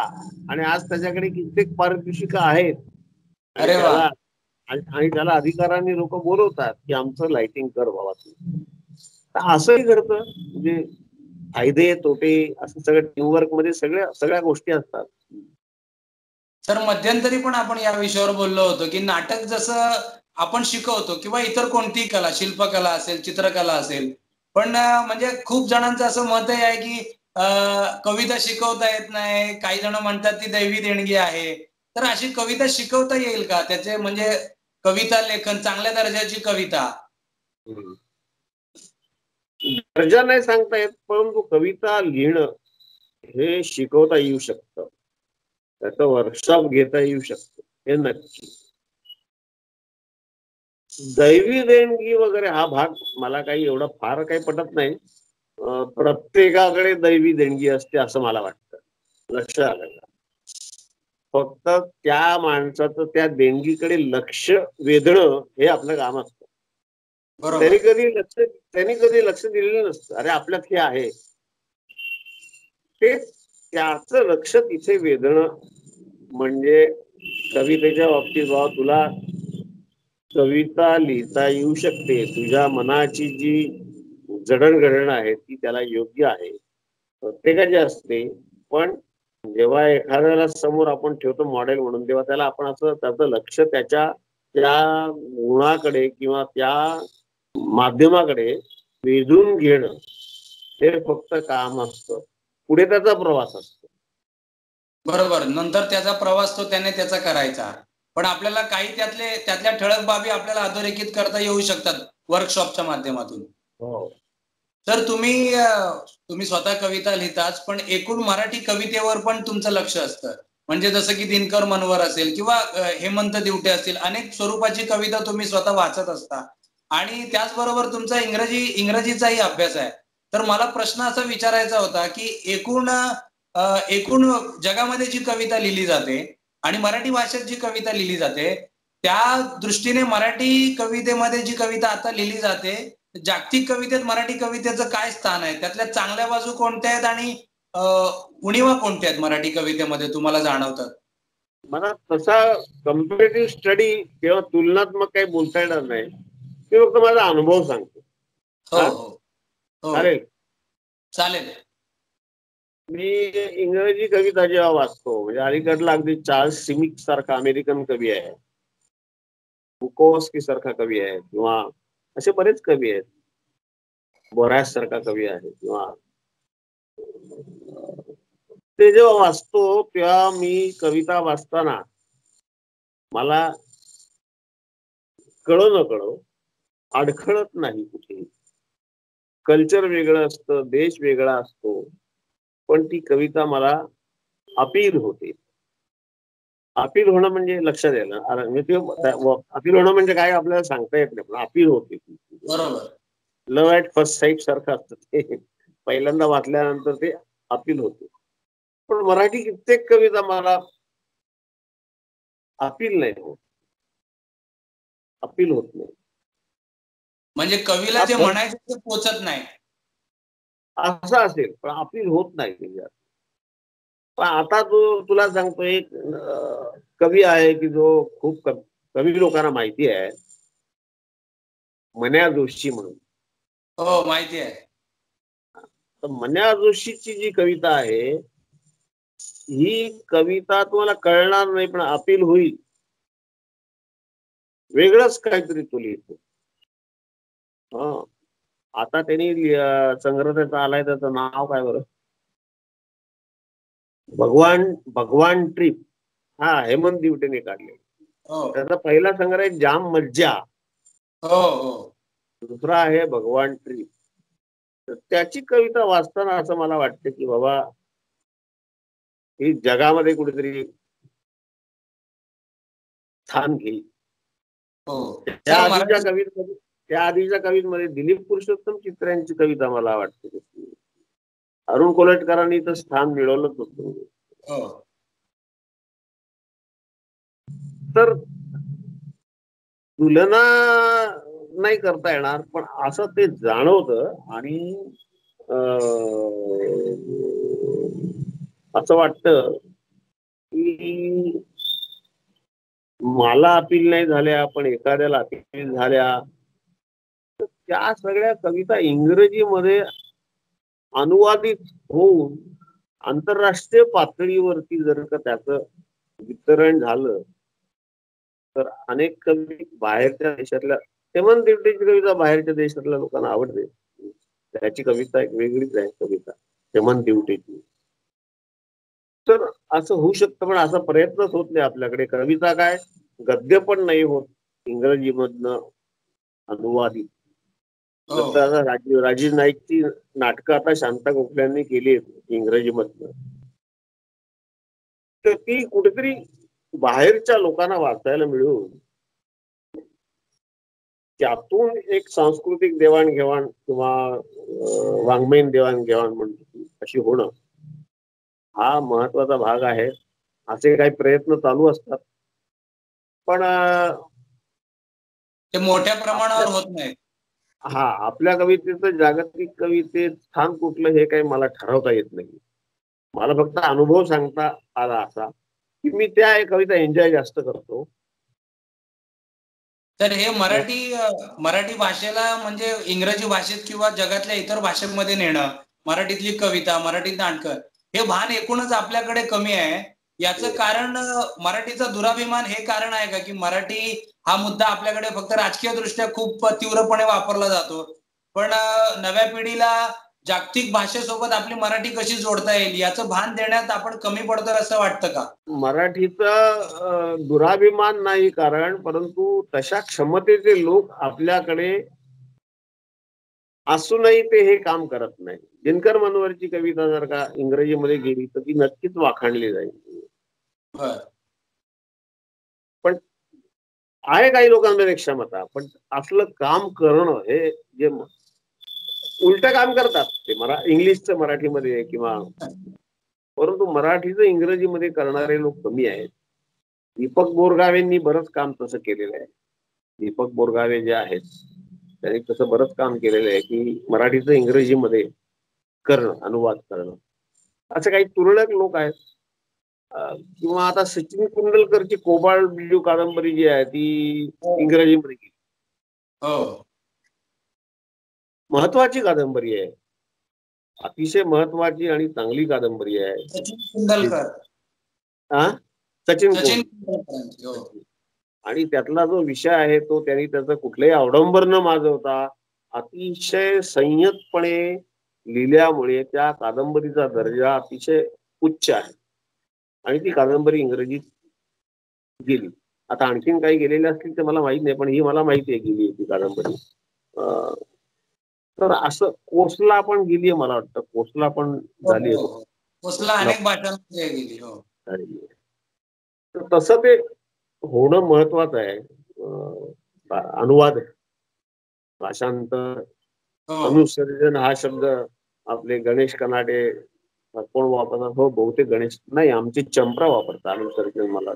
आणि आज त्याच्याकडे कित्येक पारितोषिकं आहेत आणि अरे वा त्याला अधिकाराने लोक बोलवतात की आमचं लाइटिंग कर बाबा तू. तर असंही घडतं, म्हणजे फायदे तोटे असं सगळं टीमवर्क मध्ये सगळ्या गोष्टी असतात. सर मध्यंतरी पण आपण या विषयावर बोललो होतो की नाटक जसं आपण शिकवतो किंवा इतर कोणतीही कला, शिल्पकला असेल, चित्रकला असेल, पण म्हणजे खूप जणांचं असं मत आहे की कविता शिकवता येत नाही, काही जण म्हणतात ती दैवी देणगी आहे. तर अशी कविता शिकवता येईल का? त्याचे म्हणजे कविता लेखन, चांगल्या दर्जाची कविता. दर्जा नाही सांगता येत, परंतु कविता लिहिणं हे शिकवता येऊ शकतं, त्याचं वर्कशॉप घेता येऊ शकतं, हे नक्की. दैवी देणगी वगैरे हा भाग मला काही एवढा फार काही पटत नाही. प्रत्येकाकडे दैवी देणगी असते असं मला वाटतं. लक्ष आलं का? फक्त त्या माणसाचं त्या देणगीकडे लक्ष वेधणं हे आपलं काम असतं. बरोबर त्यांनी कधी लक्ष दिलेलं नसतं. अरे आपल्यात हे आहे, ते त्याचं लक्ष तिथे वेधणं म्हणजे कवितेच्या बाबतीत बाबा तुला कविता लिहिता येऊ शकते, तुझ्या मनाची जी जडणघडण आहे ती त्याला योग्य आहे, प्रत्येकाची असते. पण जेव्हा एखाद्याला समोर आपण ठेवतो मॉडेल म्हणून, तेव्हा त्याला आपण असं त्याचं लक्ष त्याच्या त्या गुणाकडे किंवा त्या माध्यमाकडे वेधून घेणं हे फक्त काम असतं. पुढे त्याचा प्रवास असतो. बरोबर. नंतर त्याचा प्रवास तो त्याने त्याचा करायचा. पण आपल्याला काही त्यातल्या ठळक बाबी आपल्याला अधोरेखित करता येऊ शकतात वर्कशॉपच्या माध्यमातून. हो. तर तुम्ही स्वतः कविता लिहिताच, पण एकूण मराठी कवितेवर पण तुमचं लक्ष असतं. म्हणजे जसं की दिनकर मनवर असेल किंवा हेमंत दिवटे असतील, अनेक स्वरूपाची कविता तुम्ही स्वतः वाचत असता आणि त्याचबरोबर तुमचा इंग्रजीचाही अभ्यास आहे. तर मला प्रश्न असा विचारायचा होता की एकूण जगामध्ये जी कविता लिहिली जाते आणि मराठी भाषेत जी कविता लिहिली जाते, त्या दृष्टीने मराठी कवितेमध्ये जी कविता आता लिहिली जाते, जागतिक कवितेत मराठी कवितेचं काय स्थान आहे? त्यातल्या चांगल्या बाजू कोणत्या आहेत आणि उणिवा कोणत्या आहेत मराठी कवितेमध्ये तुम्हाला जाणवतात? मला तसा कम्पॅरेटिव्ह स्टडी किंवा तुलनात्मक काही बोलता येणार नाही. मी फक्त माझा अनुभव सांगतो. हो हो हो चालेल. चालेल. मी इंग्रजी कविता जेव्हा वाचतो, म्हणजे अलीकडला अगदी चार्ल्स सिमिक सारखा अमेरिकन कवी आहे, बुकोवस्की सारखा कवी आहे किंवा असे बरेच कवी आहेत, बोरास सारखा कवी आहे किंवा ते जेव्हा वाचतो तेव्हा मी कविता वाचताना मला कळो न कळो अडखळत नाही कुठे. कल्चर वेगळं असतं, देश वेगळा असतो, पण ती कविता मला अपील होते. अपील होणं म्हणजे लक्षात यायला अपील होणं म्हणजे काय आपल्याला सांगता येत नाही, पण अपील होते. बरोबर. लव्ह ॲट फर्स्ट साईट सारखं असतं ते. पहिल्यांदा वाचल्यानंतर ते अपील होते. पण मराठी कित्येक कविता मला अपील नाही होत, अपील होत नाही. म्हणजे कवीला जे म्हणायचं ते पोचत नाही असं असेल, पण अपील होत नाही त्याच्यात. पण आता तुला सांगतो, एक कवी आहे की जो खूप कवी लोकांना माहिती आहे, मन्या जोशी म्हणून. हो माहिती आहे. तर मन्या जोशीची जी कविता आहे, ही कविता तुम्हाला कळणार नाही, पण अपील होईल. वेगळंच काहीतरी तो लिहितो. आता त्यांनी संग्रह त्याचा आलाय, त्याचं नाव काय बरं, भगवान ट्रिप. हा, हेमंत दिवटेने काढले. त्याचा पहिला संग्रह आहे जाम मज्जा. हो हो. दुसरा आहे भगवान ट्रिप. तर त्याची कविता वाचताना असं मला वाटतं की बाबा, ही जगामध्ये कुठेतरी स्थान घेईल. त्या आधीच्या कवींमध्ये दिलीप पुरुषोत्तम चित्र यांची कविता मला वाटते, अरुण कोलटकरांनी तर स्थान मिळवलंच होतं. तर तुलना नाही करता येणार, पण असं ते जाणवतं. आणि असं वाटतं की मला अपील नाही झाल्या, पण एखाद्याला अपील झाल्या. तर त्या सगळ्या कविता इंग्रजीमध्ये अनुवादित होऊन आंतरराष्ट्रीय पातळीवरती जर का त्याचं वितरण झालं, तर अनेक कवी बाहेरच्या देशातल्या, हेमंत दिवटेची कविता बाहेरच्या देशातल्या लोकांना आवडते. त्याची कविता एक वेगळीच आहे, कविता हेमंत दिवटेची. तर असं होऊ शकतं, पण असा प्रयत्नच होत नाही आपल्याकडे. कविता काय, गद्य पण नाही होत इंग्रजीमधनं अनुवादित. राजीव नाईकची नाटकं आता शांता गोखल्यांनी केली इंग्रजीमधनं, तर ती कुठेतरी बाहेरच्या लोकांना वाचायला मिळून त्यातून एक सांस्कृतिक देवाणघेवाण किंवा वाङ्मयीन देवाणघेवाण म्हणतो अशी होणं, हा महत्वाचा भाग आहे. असे काही प्रयत्न चालू असतात, पण ते मोठ्या प्रमाणावर होत नाही. हा, आपल्या कवितेचं जागतिक कवितेत स्थान कुठलं हे काही मला ठरवता येत नाही. मला फक्त अनुभव सांगता आला असा की मी त्या कविता एन्जॉय जास्त करतो. तर हे मराठी भाषेला म्हणजे इंग्रजी भाषेत किंवा जगातल्या इतर भाषेमध्ये नेणं, मराठीतली कविता, मराठीत नाटकं, हे भान एकूणच आपल्याकडे कमी आहे. याचं कारण मराठीचा दुराभिमान हे कारण आहे का, की मराठी हा मुद्दा आपल्याकडे फक्त राजकीय दृष्ट्या खूप तीव्रपणे वापरला जातो, पण नव्या पिढीला जागतिक भाषेसोबत आपली मराठी कशी जोडता येईल याचं भान देण्यात आपण कमी पडतोय असं वाटतं का? मराठीचा दुराभिमान नाही कारण, परंतु तशा क्षमतेचे लोक आपल्याकडे असूनही ते हे काम करत नाही. दिनकर मनोहरची कविता जर का इंग्रजीमध्ये गेली तर ती नक्कीच वाखाणली जाईल. पण आहे काही लोकांमध्ये क्षमता, पण असलं काम करणं हे जे उलट काम करतात ते इंग्लिशचं मराठीमध्ये किंवा, परंतु मराठीचं इंग्रजीमध्ये करणारे लोक कमी आहेत. दीपक बोरगावेंनी बरंच काम तसं केलेलं आहे. दीपक बोरगावे जे आहेत त्यांनी तसं बरंच काम केलेलं आहे की मराठीचं इंग्रजीमध्ये करणं, अनुवाद करणं. असं काही तुरळक लोक आहेत. किंवा आता सचिन कुंडलकरची कोबाल्ट ब्ल्यू कादंबरी जी आहे ती इंग्रजीमध्ये गेली. महत्वाची कादंबरी आहे, अतिशय महत्वाची आणि चांगली कादंबरी आहे. सचिन कुंडलकर. आणि त्यातला जो विषय आहे तो त्यांनी त्याचं कुठलंही अवडंबर न माजवता अतिशय संयतपणे लिहिल्यामुळे त्या कादंबरीचा दर्जा अतिशय उच्च आहे. आणि ती कादंबरी इंग्रजीत गेली. आता आणखीन काही गेलेले असतील ते मला माहित नाही, पण ही मला माहिती आहे गेली ती कादंबरी. तर असं कोसला पण गेली आहे, मला वाटतं कोसला पण झाली आहे. अनेक भाषांमध्ये गेली. तर तसं ते होणं महत्वाचं आहे. अनुवाद, भाषांतर, अनुसर्जन हा शब्द आपले गणेश कनाडे कोण वापरतात? हो, बहुतेक गणेश नाही, आमची चंपरा वापरतात आनंद सर्जन मला.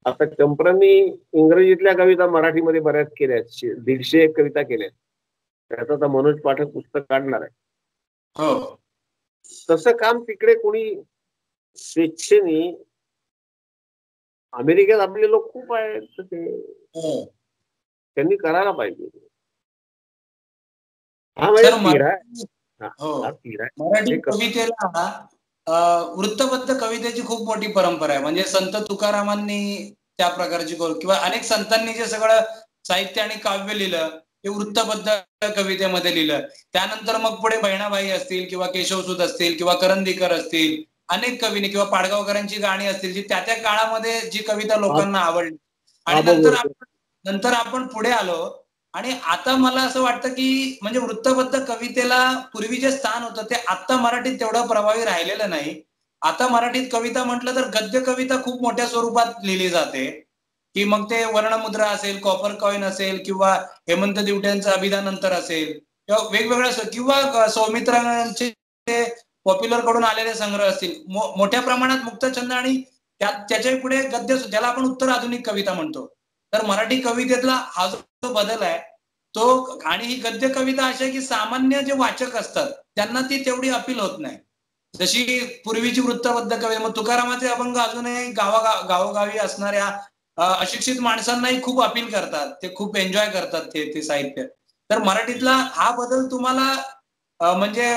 आता चंपरांनी इंग्रजीतल्या कविता मराठीमध्ये बऱ्याच केल्या, 150 कविता केल्या. त्याचं आता मनोज पाठक पुस्तक काढणार आहे. हो. तसं काम तिकडे कोणी स्वेच्छेने, अमेरिकेत आपले लोक खूप आहेत, तर ते त्यांनी करायला पाहिजे. हा म्हणजे सर तिढा आहे. हो, हा तिढा आहे. मराठी हे कसं कवितेला वृत्तबद्ध कवितेची खूप मोठी परंपरा आहे. म्हणजे संत तुकारामांनी त्या प्रकारची किंवा अनेक संतांनी जे सगळं साहित्य आणि काव्य लिहिलं ते वृत्तबद्ध कवितेमध्ये लिहिलं. त्यानंतर मग पुढे बहिणाबाई असतील किंवा केशवसूत असतील किंवा करंदीकर असतील, अनेक कवींनी किंवा पाडगावकरांची गाणी असतील जी त्या काळामध्ये जी कविता लोकांना आवडली आणि नंतर आपण पुढे आलो आणि आता मला असं वाटतं की म्हणजे वृत्तबद्ध कवितेला पूर्वी जे स्थान होतं ते आता मराठीत तेवढं प्रभावी राहिलेलं नाही. आता मराठीत कविता म्हटलं तर गद्य कविता खूप मोठ्या स्वरूपात लिहिली जाते, की मग ते वर्णमुद्रा असेल, कॉपर कॉइन असेल किंवा हेमंत दिवट्यांचं अभिधानंतर असेल किंवा वेगवेगळ्या किंवा सौमित्रांचे पॉप्युलर कडून आलेले संग्रह असतील. मोठ्या प्रमाणात मुक्तछंद आणि त्याच्या पुढे गद्य, ज्याला आपण उत्तर आधुनिक कविता म्हणतो. तर मराठी कवितेतला हा जो बदल आहे तो, आणि ही गद्य कविता अशी आहे की सामान्य जे वाचक असतात त्यांना ती तेवढी अपील होत नाही. जशी पूर्वीची वृत्तबद्ध कविता, मग तुकारामाचे अभंग अजूनही गावोगावी असणाऱ्या अशिक्षित माणसांनाही खूप अपील करतात, ते खूप एन्जॉय करतात ते साहित्य. तर मराठीतला हा बदल तुम्हाला म्हणजे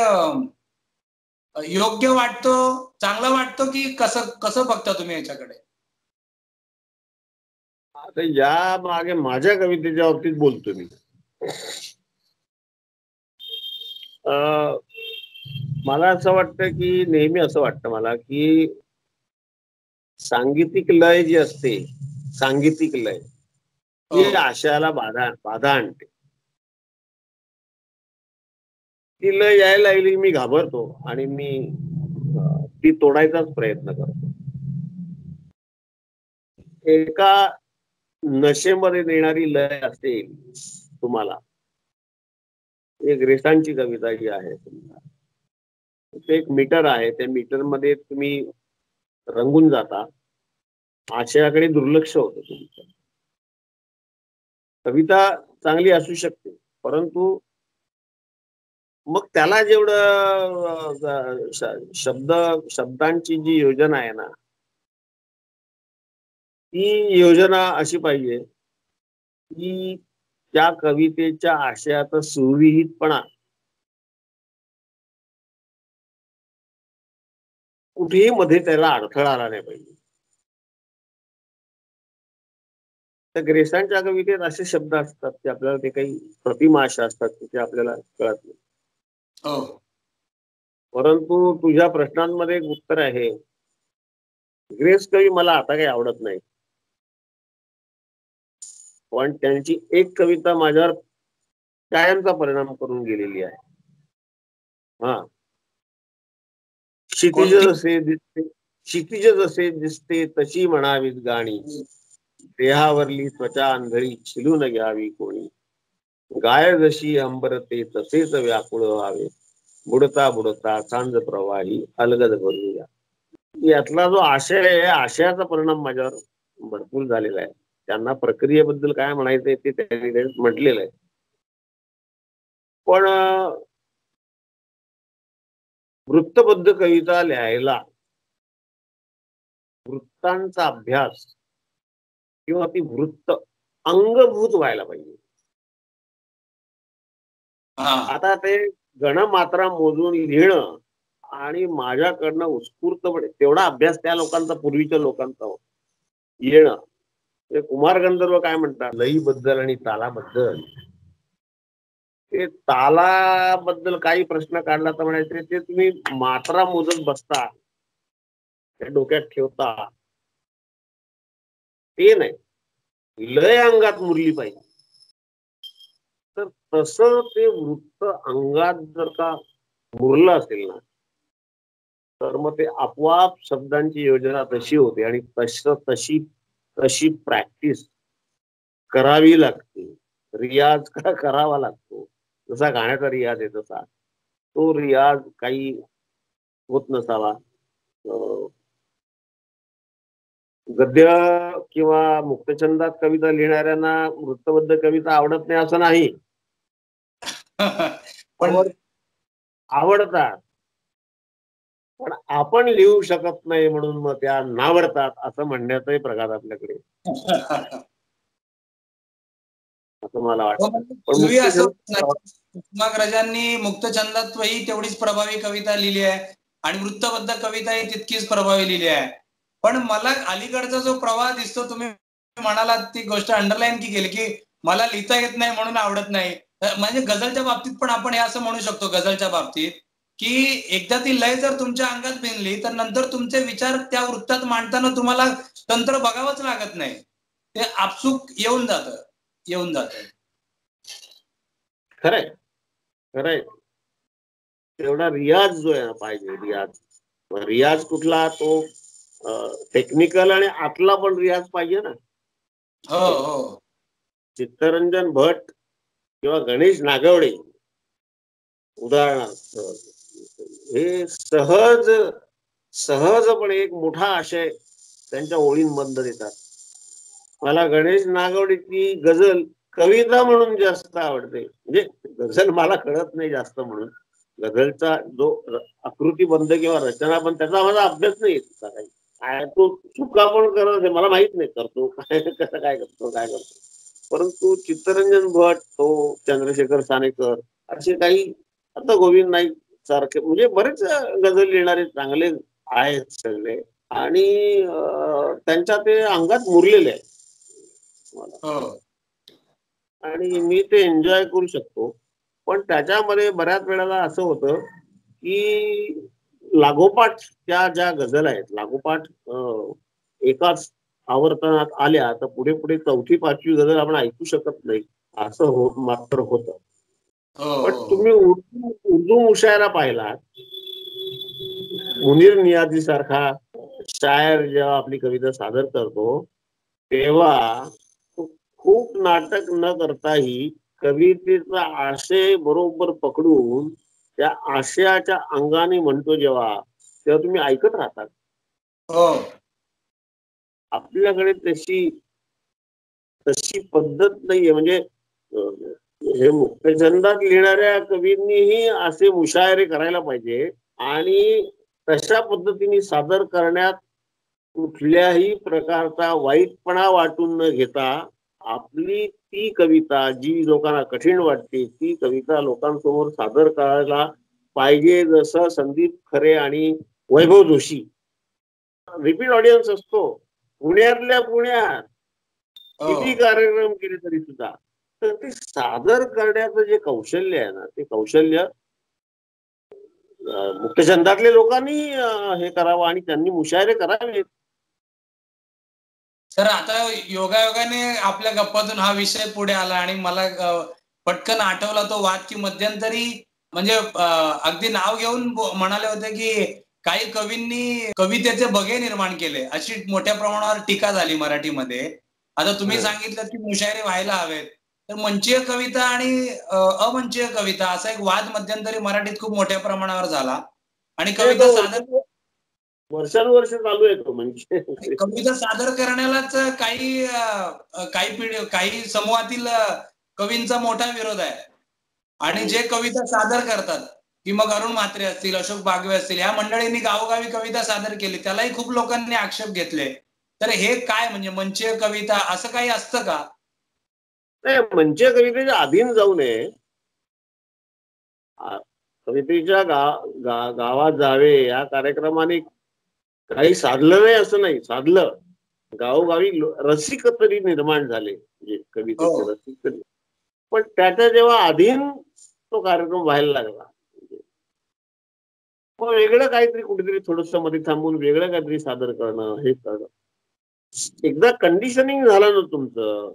योग्य वाटतो, चांगला वाटतो की कसं कसं बघता तुम्ही याच्याकडे? आता या मागे माझ्या कवितेच्या बाबतीत बोलतो मी. मला असं वाटतं की नेहमी असं वाटतं मला की सांगीतिक लय जी असते, सांगीतिक लय ती आशयाला बाधा आणते. ती लय यायला लागली मी घाबरतो आणि मी ती तोडायचाच प्रयत्न करतो. एका नशेमध्ये नेणारी लय असेल तुम्हाला, एक रेसांची कविता जी आहे, ते एक मीटर आहे, त्या मीटर मध्ये तुम्ही रंगून जाता, आशयाकडे दुर्लक्ष होतं तुमचं. कविता चांगली असू शकते परंतु मग त्याला जेवढं शब्दांची जी योजना आहे ना, ती योजना अशी पाहिजे की त्या कवितेच्या आशयाचा सुविहितपणा कुठेही मध्ये त्याला अडथळा आला नाही पाहिजे. तर ग्रेसांच्या कवितेत असे शब्द असतात की आपल्याला ते काही प्रतिमा अशा असतात की ते आपल्याला कळत नाही. परंतु तुझ्या प्रश्नांमध्ये एक उत्तर आहे. ग्रेस कवी मला आता काही आवडत नाही, पण त्यांची एक कविता माझ्यावर कायमचा परिणाम करून गेलेली आहे. हा, क्षितिज जसे दिसते तशी म्हणावीत गाणी, देहावरली त्वचा अंधळी छिलून घ्यावी कोणी, गाय जशी अंबरते तसेच व्याकुळ व्हावे, बुडता बुडता सांज प्रवाही अलगद भरूया. यातला जो आशय आहे, आशयाचा परिणाम माझ्यावर भरपूर झालेला आहे. त्यांना प्रक्रियेबद्दल काय म्हणायचंय ते त्यांनी म्हटलेलं आहे. पण वृत्तबद्ध कविता लिहायला वृत्तांचा अभ्यास किंवा ती वृत्त अंगभूत व्हायला पाहिजे. आता ते गणमात्रा मोजून लिहिणं आणि माझ्याकडनं उत्स्फूर्तपणे तेवढा अभ्यास त्या लोकांचा, पूर्वीच्या लोकांचा येणं. कुमार गंधर्व काय म्हणतात लयीबद्दल आणि तालाबद्दल, ते तालाबद्दल काही प्रश्न काढला तर म्हणायचे ते तुम्ही मात्रा मोजत बसता, त्या डोक्यात ठेवता, ते नाही, लय अंगात मुरली पाहिजे. तर तसं ते वृत्त अंगात जर का मुरलं असेल ना, तर मग ते आपोआप शब्दांची योजना तशी होते आणि तशी प्रॅक्टिस करावी लागते, रियाज करावा लागतो. जसा गाण्याचा रियाज आहे तसा तो रियाज काही होत नसावा. गद्य किंवा मुक्तछंदात कविता लिहिणाऱ्यांना वृत्तबद्ध कविता आवडत नाही असं नाही. पण आवडतात, पण आपण लिहू शकत नाही म्हणून मग त्या नावडतात असं म्हणण्याचाही प्रकार आपल्याकडे असं मला वाटतं. पण कुसुमाग्रजांनी मुक्तछंदातही तेवढीच प्रभावी कविता लिहिली आहे आणि वृत्तबद्ध कविताही तितकीच प्रभावी लिहिली आहे. पण मला अलीकडचा जो प्रवाह दिसतो, तुम्ही म्हणालात ती गोष्ट अंडरलाईन की केली की मला लिहिता येत नाही म्हणून आवडत नाही. म्हणजे गझलच्या बाबतीत पण आपण हे असं म्हणू शकतो, गझलच्या बाबतीत की एकदा ती लय जर तुमच्या अंगात भिनली तर नंतर तुमचे विचार त्या वृत्तात मांडताना तुम्हाला तंत्र बघावंच लागत नाही, ते आपसूक येऊन जात. खरंय खरंय. तेवढा रियाज जो आहे पाहिजे. रियाज कुठला, तो टेक्निकल आणि आतला पण रियाज पाहिजे ना. हो. चित्तरंजन भट किंवा गणेश नागवडे उदाहरणार्थ हे सहजपणे एक मोठा आशय त्यांच्या ओळींमधून देतात. मला गणेश नागवडेची गझल कविता म्हणून जास्त आवडते. म्हणजे गझल मला कळत नाही जास्त म्हणून, गझलचा जो आकृतीबंध किंवा रचना पण त्याचा माझा अभ्यास नाही येत काही. तो चुका पण करत मला माहित नाही, करतो कसं काय करतो. परंतु चित्तरंजन भट, तो चंद्रशेखर सानेकर, असे काही, आता गोविंद नाईक सारखे म्हणजे बरेच गझल लिहिणारे चांगले आहेत सगळे, आणि त्यांच्या ते अंगात मुरलेले आहे आणि मी ते एन्जॉय करू शकतो. पण त्याच्यामध्ये बऱ्याच वेळेला असं होतं की लागोपाठ त्या ज्या गझल आहेत, लागोपाठ एकाच आवर्तनात आल्या तर पुढे पुढे चौथी पाचवी गझल आपण ऐकू शकत नाही, असं मात्र होतं. पण तुम्ही उर्दू मुशायरा पाहिला, मुनीर नियाझी सारखा शायर जेव्हा आपली कविता सादर करतो तेव्हा खूप नाटक न करताही कवितेचा आशय बरोबर पकडून त्या आशयाच्या अंगाने म्हणतो जेव्हा, तेव्हा तुम्ही ऐकत राहतात. आपल्याकडे तशी पद्धत नाहीये. म्हणजे हे मुक्तछंदात लिहिणाऱ्या कवींनीही असे मुशायरे करायला पाहिजे आणि तशा पद्धतीने सादर करण्यात कुठल्याही प्रकारचा वाईटपणा वाटून न घेता आपली ती कविता जी लोकांना कठीण वाटते ती कविता लोकांसमोर सादर करायला पाहिजे. जसं संदीप खरे आणि वैभव जोशी, रिपीट ऑडियन्स असतो पुण्यातल्या पुण्यात, किती कार्यक्रम केले तरी सुद्धा, तर ते सादर करण्याचं जे कौशल्य आहे ना, ते कौशल्य मुक्तछंदातल्या लोकांनी हे करावं आणि त्यांनी मुशायरे करावेत. सर, आता योगायोगाने आपल्या गप्पातून हा विषय पुढे आला आणि मला पटकन आठवला तो वाद की मध्यंतरी म्हणजे अगदी नाव घेऊन म्हणाले होते की काही कवींनी कवितेचे बगे निर्माण केले, अशी मोठ्या प्रमाणावर टीका झाली मराठीमध्ये. आता तुम्ही सांगितलं की मुशायरे व्हायला हवेत, तर मंचीय कविता आणि अमंचीय कविता असा एक वाद मध्यंतरी मराठीत खूप मोठ्या प्रमाणावर झाला आणि कविता सादर वर्षानुवर्ष चालू आहे तो. म्हणजे कविता सादर करण्यालाच काही समूहातील कवींचा मोठा विरोध आहे आणि जे कविता सादर करतात की मग अरुण म्हात्रे असतील, अशोक बागवे असतील, या मंडळींनी गावोगावी कविता सादर केली, त्यालाही खूप लोकांनी आक्षेप घेतले. तर हे काय म्हणजे मंचीय कविता असं काही असतं का? नाही, मंचीय कवितेच्या अधीन जाऊ नये. कवितेच्या गावात जावे या कार्यक्रमाने काही साधलं नाही असं नाही, साधलं. गावोगावी रसिक तरी निर्माण झाले, म्हणजे कवितेचे रसिक तरी. पण त्याच्या जेव्हा अधीन तो कार्यक्रम व्हायला लागला, मग वेगळं काहीतरी कुठेतरी थोडस मध्ये थांबून वेगळं काहीतरी सादर करणं, हे करणं, एकदा कंडिशनिंग झालं ना तुमचं,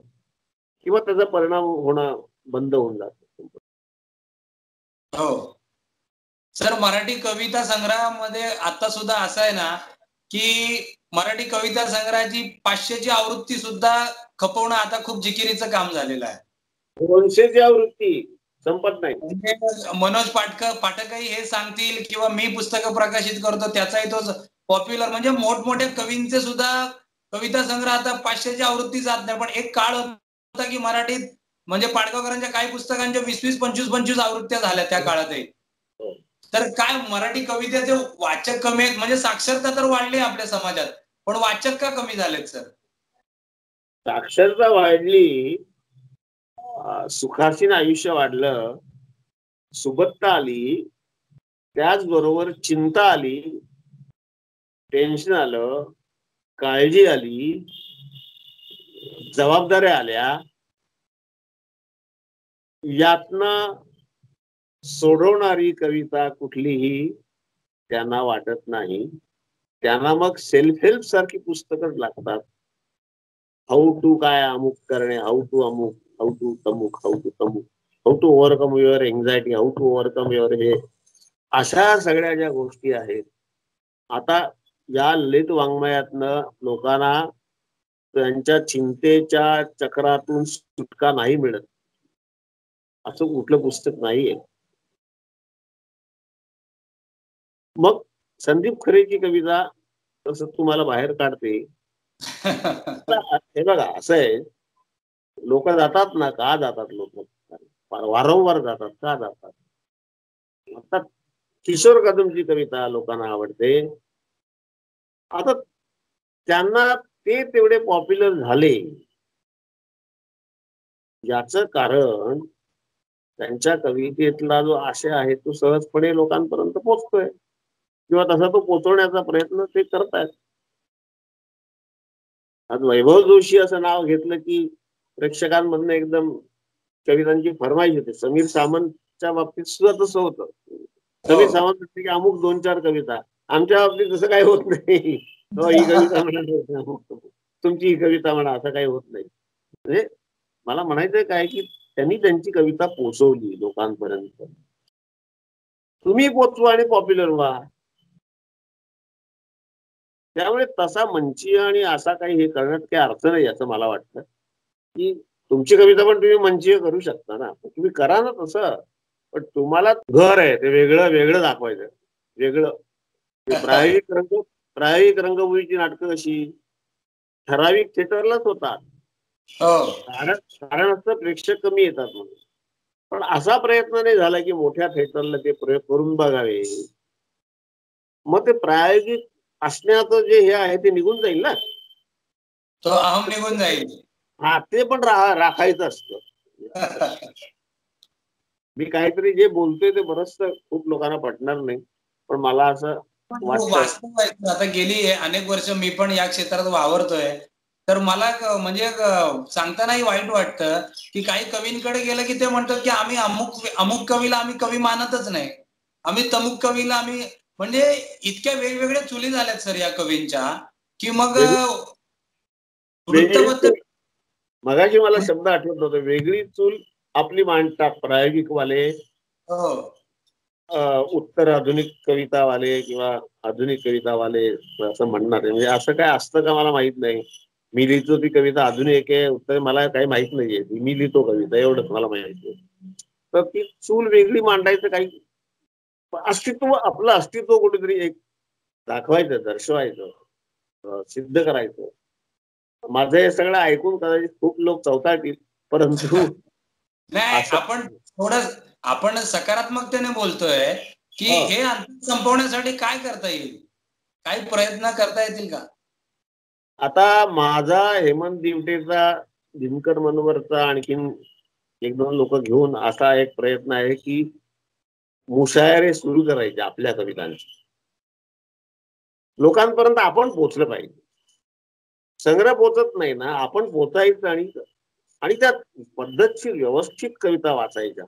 किंवा त्याचा परिणाम होणं बंद होऊन जातो. हो सर, मराठी कविता संग्रहामध्ये आता सुद्धा असं आहे ना की मराठी कविता संग्रहाची 500ची आवृत्ती सुद्धा खपवणं आता खूप जिकिरीचं काम झालेलं आहे. 200ची आवृत्ती संपत नाही. म्हणजे मनोज पाठकही हे सांगतील किंवा मी पुस्तकं प्रकाशित करतो त्याचाही तो पॉप्युलर, म्हणजे मोठमोठ्या कवींचे सुद्धा कविता संग्रह आता 500ची आवृत्ती जात नाही, पण एक काळ होता की मराठीत म्हणजे पाडगावकरांच्या काही पुस्तकांच्या 20-20, 25-25 आवृत्त्या झाल्या त्या काळातही. तर काय मराठी कवितेचे वाचक कमी आहेत, म्हणजे साक्षरता तर वाढली आपल्या समाजात, पण वाचक का कमी झालेत सर? साक्षरता वाढली, सुखासीन आयुष्य वाढलं, सुबत्ता आली, त्याचबरोबर चिंता आली, टेन्शन आलं, काळजी आली, जबाबदाऱ्या आल्या. यातनं सोडवणारी कविता कुठलीही त्यांना वाटत नाही. त्यांना मग सेल्फ हेल्प सारखी पुस्तकच लागतात. हाऊ टू काय अमुक करणे, हाऊ टू अमुक, हाऊ टू तमुक, हाऊ टू तमुक, how to overcome your anxiety, how to overcome your हे, अशा सगळ्या ज्या गोष्टी आहेत. आता या ललित वाङ्मयातनं लोकांना त्यांच्या चिंतेच्या चक्रातून सुटका नाही मिळत असं कुठलं पुस्तक नाहीये. मग संदीप खरेची कविता तसं तुम्हाला बाहेर काढते. हे बघा, असं आहे, लोक जातात ना, का जातात लोक, वारंवार जातात, का जातात? आता किशोर कदमची कविता लोकांना आवडते. आता त्यांना ते तेवढे पॉप्युलर झाले याचं कारण त्यांच्या कवितेतला जो आशय आहे तो सहजपणे लोकांपर्यंत पोहोचतोय किंवा तसा तो पोहोचवण्याचा प्रयत्न ते करतायत. आज वैभव जोशी असं नाव घेतलं की प्रेक्षकांमधनं एकदम कवितांची फरमाईश होते. समीर सावंतच्या बाबतीत सुद्धा तसं होतं. समीर सावंत म्हटलं की अमुक 2-4 कविता. आमच्या बाबतीत तसं काही होत नाही. ही कविता म्हणा, तुमची ही कविता म्हणा, असं काही होत नाही. म्हणजे मला म्हणायचंय काय की त्यांनी त्यांची कविता पोचवली लोकांपर्यंत. तुम्ही पोचवा आणि पॉप्युलर व्हा. त्यामुळे तसा मंचीय आणि असा काही हे करण्यात काही अर्थ नाही असं मला वाटतं. की तुमची कविता पण तुम्ही मंचीय करू शकता ना, तुम्ही करा ना तसं. पण तुम्हाला घर आहे ते वेगळं वेगळं दाखवायचं, वेगळं. प्रायोगिक रंगभूमीची नाटकं कशी ठराविक थिएटरलाच होतात. कारण असं प्रेक्षक कमी येतात म्हणून. पण असा प्रयत्न नाही झाला की मोठ्या थिएटरला ते प्रयोग करून बघावे. मग ते प्रायोगिक असण्याचं जे हे आहे ते निघून जाईल ना, तो अहम निघून जाईल. हा, ते पण राखायचं असतं. मी काहीतरी जे बोलतोय ते बरंच खूप लोकांना पटणार नाही, पण मला असं वाटतं. आता गेली अनेक वर्ष मी पण या क्षेत्रात वावरतोय, तर मला म्हणजे सांगतानाही वाईट वाटतं की काही कवींकडे गेलं की ते म्हणतात की आम्ही अमुक कवीला आम्ही कवी मानतच नाही, आम्ही तमुक कवीला आम्ही, म्हणजे इतक्या वेगवेगळ्या चुली झाल्यात सर या कवींच्या की मग वृत्तपत्र. मगाशी मला शब्द आठवत होता, वेगळी चूल आपली मांडतात प्रायोगिक वाले, उत्तर आधुनिक कवितावाले किंवा आधुनिक कवितावाले असं म्हणणार आहे. म्हणजे असं काय असतं का मला माहित नाही. मी लिहितो ती कविता आधुनिक आहे, उत्तर मला काही माहित नाहीये. मी लिहितो कविता एवढंच मला माहिती आहे. तर ती चूल वेगळी मांडायचं काही अस्तित्व, आपलं अस्तित्व कुठेतरी एक दाखवायचं, दर्शवायचं, सिद्ध करायचं. माझं हे सगळं ऐकून कदाचित खूप लोक चौताळतील, परंतु नाही, आपण सकारात्मकतेने बोलतोय की हे अंतर संपवण्यासाठी काय करता येईल, काही प्रयत्न करता येतील का? आता माझा हेमंत दिवटेचा, दिनकर मनोवरचा आणखीन 1-2 लोक घेऊन असा एक प्रयत्न आहे की मुशायरे सुरू करायचे आपल्या कवितांचे. लोकांपर्यंत आपण पोहोचलं पाहिजे. संग्रह पोचत नाही ना, आपण पोचायचं आणि त्या पद्धतशीर व्यवस्थित कविता वाचायच्या.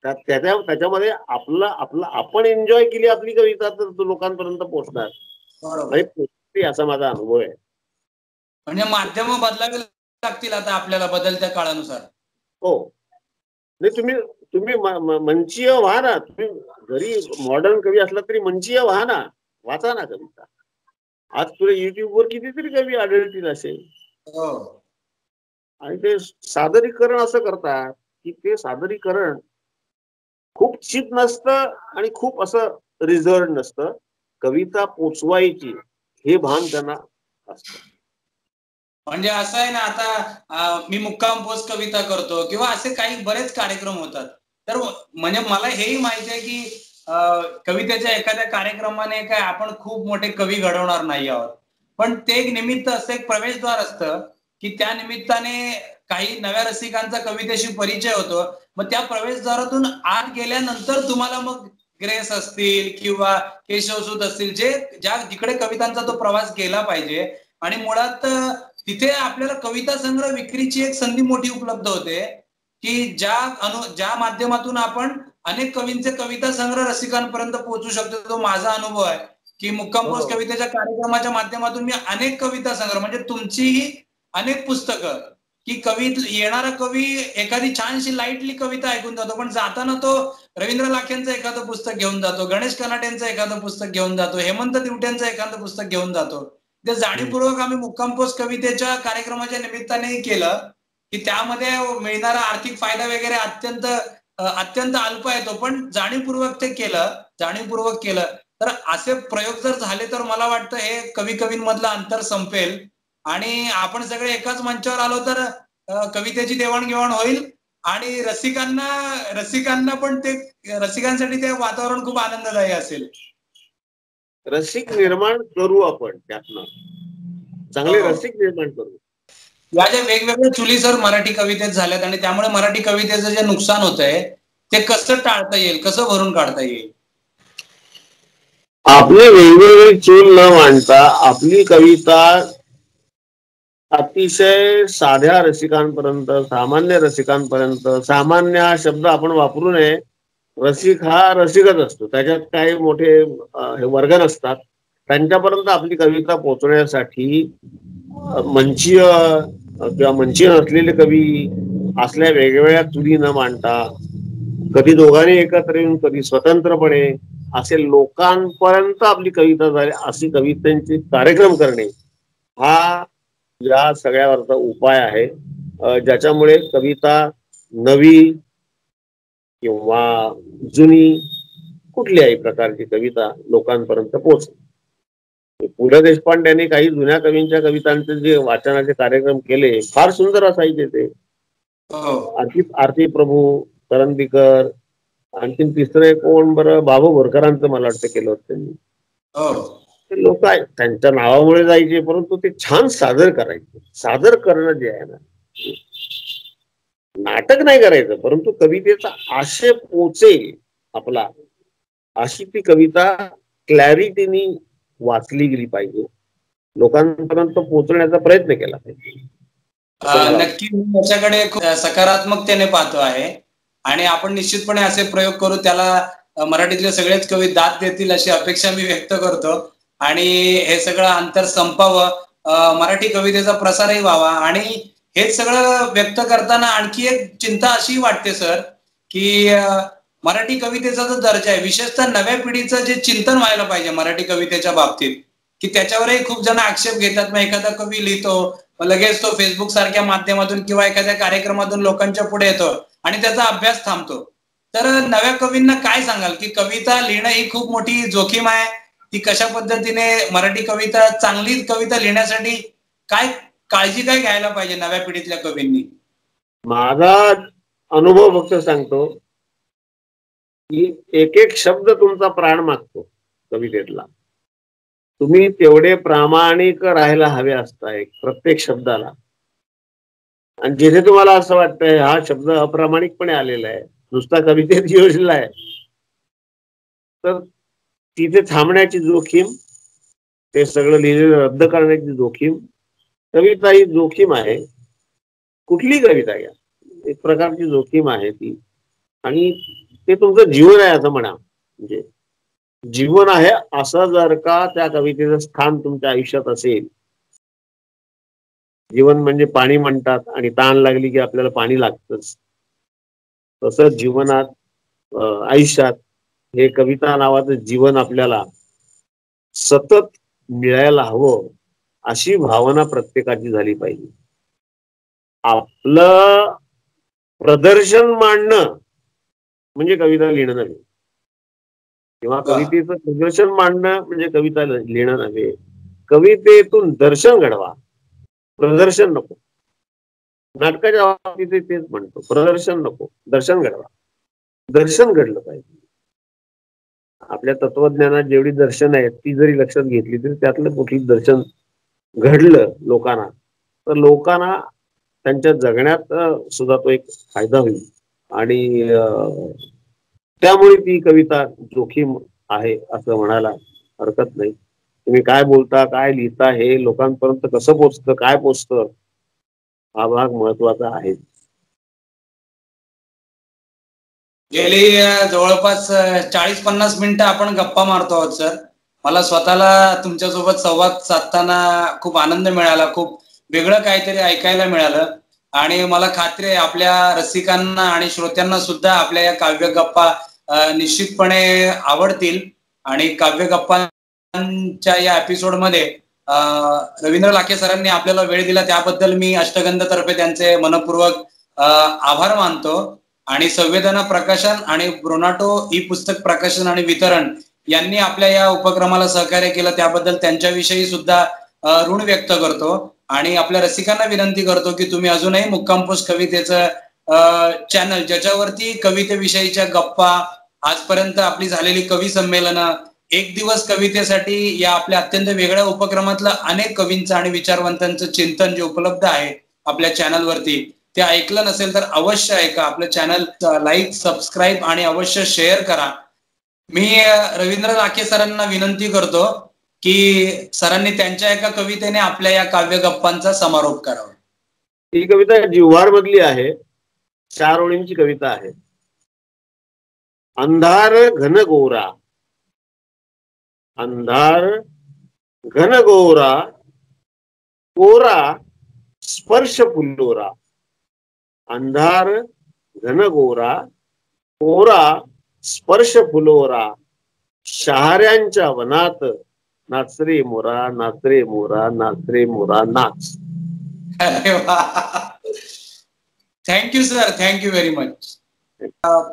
त्याच्यामध्ये आपलं आपण एन्जॉय केली आपली कविता तर लोकांपर्यंत पोहोचणार. असा माझा अनुभव आहे. म्हणजे माध्यम बदलावे लागतील आता आपल्याला बदलत्या काळानुसार. हो, नाही तुम्ही मंचीय व्हा ना. तुम्ही जरी मॉडर्न कवी असला तरी मंचीय व्हा ना, वाचा ना कविता. आज तुला युट्यूबवर कितीतरी कवी आढळतील असे, आणि ते सादरीकरण असं करतात. की ते सादरीकरण खूप चित नसतं आणि खूप असं रिझर्व नसतं. कविता पोचवायची हे भान त्यांना असतं. म्हणजे असं आहे ना, आता मी मुक्काम पोस्ट कविता करतो किंवा असे काही बरेच कार्यक्रम होतात. तर म्हणजे मला हेही माहिती आहे की कवितेच्या एखाद्या कार्यक्रमाने काय आपण खूप मोठे कवी घडवणार नाही आहोत. पण ते एक निमित्त असतं, एक प्रवेशद्वार असतं, की त्या निमित्ताने काही नव्या रसिकांचा कवितेशी परिचय होतो. मग त्या प्रवेशद्वारातून आत गेल्यानंतर तुम्हाला मग ग्रेस असतील किंवा केशवसूत असतील, जिकडे कवितांचा तो प्रवास गेला पाहिजे आणि मुळात तिथे आपल्याला कविता संग्रह विक्रीची एक संधी मोठी उपलब्ध होते, की ज्या माध्यमातून आपण अनेक कवींचे कविता संग्रह रसिकांपर्यंत पोहोचू शकतो. तो माझा अनुभव आहे, की मुक्काम पोस्ट कवितेच्या कार्यक्रमाच्या माध्यमातून मी अनेक कविता संग्रह म्हणजे तुमचीही अनेक पुस्तकं, की येणारा कवी एखादी छानशी लाईटली कविता ऐकून जातो, पण जाताना तो रवींद्र लाखेंचं एखादं पुस्तक घेऊन जातो, गणेश कनाटेंचं एखादं पुस्तक घेऊन जातो, हेमंत तिवट्यांचं एखादं पुस्तक घेऊन जातो. ते जाणीवपूर्वक आम्ही मुक्काम पोस्ट कवितेच्या कार्यक्रमाच्या निमित्तानेही केलं, की त्यामध्ये मिळणारा आर्थिक फायदा वगैरे अत्यंत अल्प येतो, पण जाणीवपूर्वक केलं. तर असे प्रयोग जर झाले तर मला वाटतं हे कवींमधलं अंतर संपेल आणि आपण सगळे एकाच मंचावर आलो तर कवितेची देवाणघेवाण होईल आणि रसिकांना पण रसिकांसाठी ते वातावरण खूप आनंददायी असेल. रसिक निर्माण करू आपण त्यातनं, चांगले रसिक निर्माण करू. या ज्या वेगवेगळ्या चुली सर मराठी कवितेत झाल्यात आणि त्यामुळे मराठी कवितेचं जे नुकसान होत आहे ते कसं टाळता येईल, कसं भरून काढता येईल? आपली वेगवेगळी चूल न मांडता आपली कविता अतिशय साध्या रसिकांपर्यंत, सामान्य रसिकांपर्यंत, सामान्य हा शब्द आपण वापरू नये. रसिक हा रसिकच असतो, त्याच्यात काही मोठे वर्ग नसतात. त्यांच्यापर्यंत आपली कविता पोहोचण्यासाठी मंचीय किंवा मंचीय नसलेले कवी असल्या वेगवेगळ्या चुली न मांडता कधी दोघांनी एकत्र येऊन कधी स्वतंत्रपणे असे लोकांपर्यंत आपली कविता झाली अशी कवितांचे कार्यक्रम करणे हा या सगळ्यावरचा उपाय आहे, ज्याच्यामुळे कविता नवी किंवा जुनी कुठल्याही प्रकारची कविता लोकांपर्यंत पोहोचते. पु ल देशपांड्यांनी काही जुन्या कवींच्या कवितांचे जे वाचनाचे कार्यक्रम केले फार सुंदर असायचे ते. आरती प्रभू, करंदीकर, आणखीन तिसरं कोण बरं, बाबू बोरकरांचं मला वाटतं केलं होतं त्यांनी. ते लोक त्यांच्या नावामुळे जायचे, परंतु ते छान सादर करायचे. सादर करणं जे आहे ना, नाटक नाही करायचं, परंतु कवितेचा आशय पोचेल आपला, अशी ती कविता क्लॅरिटीनी वाचली गेली पाहिजे, लोकांपर्यंत पोहोचण्याचा प्रयत्न केला पाहिजे. नक्की त्याच्याकडे खूप सकारात्मकतेने पाहतो आहे आणि आपण निश्चितपणे असे प्रयोग करू, त्याला मराठीतले सगळेच कवी दाद देतील अशी अपेक्षा मी व्यक्त करतो आणि हे सगळं अंतर संपावं, मराठी कवितेचा प्रसारही व्हावा. आणि हेच सगळं व्यक्त करताना आणखी एक चिंता अशी वाटते सर, की मराठी कवितेचा जो दर्जा आहे, विशेषतः नव्या पिढीचं जे चिंतन व्हायला पाहिजे मराठी कवितेच्या बाबतीत, की त्याच्यावरही खूप जण आक्षेप घेतात. मग एखादा कवी लिहितो, लगेच तो फेसबुक सारख्या माध्यमातून किंवा एखाद्या कार्यक्रमातून लोकांच्या पुढे येतो आणि त्याचा अभ्यास थांबतो. तर नव्या कवींना काय सांगाल, की कविता लिहिणं ही खूप मोठी जोखीम आहे, ती कशा पद्धतीने मराठी कविता, चांगली कविता लिहिण्यासाठी काळजी काय घ्यायला पाहिजे नव्या पिढीतल्या कवींनी? माझा अनुभव फक्त सांगतो की एक एक शब्द तुमचा प्राण मागतो कवितेतला. तुम्ही तेवढे प्रामाणिक राहायला हवे असताय प्रत्येक शब्दाला, आणि जिथे तुम्हाला असं वाटतंय हा शब्द अप्रामाणिकपणे आलेला आहे, नुसता कवितेत योजला आहे, तर तिथे थांबण्याची जोखीम, ते सगळं लिहिलेलं रद्द करण्याची जोखीम. कविता ही जोखीम आहे, कुठली कविता घ्या, एक प्रकारची जोखीम आहे ती. आणि ते तुमचं जीवन आहे असं म्हणा, म्हणजे जीवन आहे असं जर का त्या कवितेचं स्थान तुमच्या आयुष्यात असेल, जीवन म्हणजे पाणी म्हणतात आणि ताण लागली की आपल्याला पाणी लागतच, तसं जीवनात आयुष्यात हे कविता नावाचं जीवन आपल्याला सतत मिळायला हवं अशी भावना प्रत्येकाची झाली पाहिजे. आपलं प्रदर्शन मांडणं म्हणजे कविता लिहिणं नव्हे, किंवा कवितेचं प्रदर्शन मांडणं म्हणजे कविता लिहिणं नव्हे. कवितेतून दर्शन घडवा, प्रदर्शन नको. नाटकाच्या बाबतीत तेच म्हणतो, प्रदर्शन नको, दर्शन घडवा. दर्शन घडलं पाहिजे. आपल्या तत्वज्ञानात जेवढी दर्शन आहेत ती जरी लक्षात घेतली तरी त्यातलं कुठली दर्शन घडलं लोकांना, तर लोकांना त्यांच्या जगण्यात सुद्धा तो एक फायदा होईल. आणि त्यामुळे ती कविता जोखीम आहे असं म्हणायला हरकत नाही. तुम्ही काय बोलता, काय लिहिता, हे लोकांपर्यंत कसं पोचतं, काय पोचतं, हा भाग महत्वाचा आहे. गेली जवळपास 40-50 मिनिटं आपण गप्पा मारतो आहोत सर. मला स्वतःला तुमच्यासोबत संवाद साधताना खूप आनंद मिळाला, खूप वेगळं काहीतरी ऐकायला मिळालं. आणि मला खात्री आहे आपल्या रसिकांना आणि श्रोत्यांना सुद्धा आपल्या या काव्य गप्पा निश्चितपणे आवडतील. आणि काव्य गप्पांच्या या एपिसोडमध्ये रवींद्र लाखे सरांनी आपल्याला वेळ दिला त्याबद्दल मी अष्टगंध तर्फे त्यांचे मनपूर्वक आभार मानतो. आणि संवेदना प्रकाशन आणि ब्रोनाटो ई पुस्तक प्रकाशन आणि वितरण यांनी आपल्या या उपक्रमाला सहकार्य केलं त्याबद्दल त्यांच्याविषयी सुद्धा ऋण व्यक्त करतो. आणि आपल्या रसिकांना विनंती करतो की तुम्ही अजूनही मुक्काम पोस्ट कवितेचं चॅनल, ज्याच्यावरती कवितेविषयीच्या गप्पा, आजपर्यंत आपली झालेली कवी संमेलनं, एक दिवस कवितेसाठी या आपल्या अत्यंत वेगळ्या उपक्रमातलं अनेक कवींचं आणि विचारवंतांचं चिंतन जे उपलब्ध आहे आपल्या चॅनलवरती, ते ऐकलं नसेल तर अवश्य ऐका. आपलं चॅनल लाईक, सबस्क्राईब आणि अवश्य शेअर करा. मी रवींद्र लाखे सरांना विनंती करतो की सरांनी त्यांच्या एका कवितेने आपल्या या काव्य गप्पांचा समारोप करावा. ही कविता जिव्हार मधली आहे, 4 ओळींची कविता आहे. अंधार घन गोरा, अंधार घन गोरा, कोरा स्पर्श फुलोरा. अंधार घन गोरा, कोरा स्पर्श फुलोरा. शहाऱ्यांच्या वनात नाच रे मोरा, नाच रे मोरा, नाच रे मोरा नाच. अरे वा, thank you sir, thank you very much.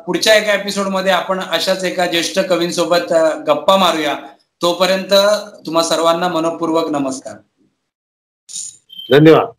पुढच्या एका एपिसोड मध्ये आपण अशाच एका ज्येष्ठ कवींसोबत गप्पा मारूया. तोपर्यंत तुम्हा सर्वांना मनपूर्वक नमस्कार. धन्यवाद.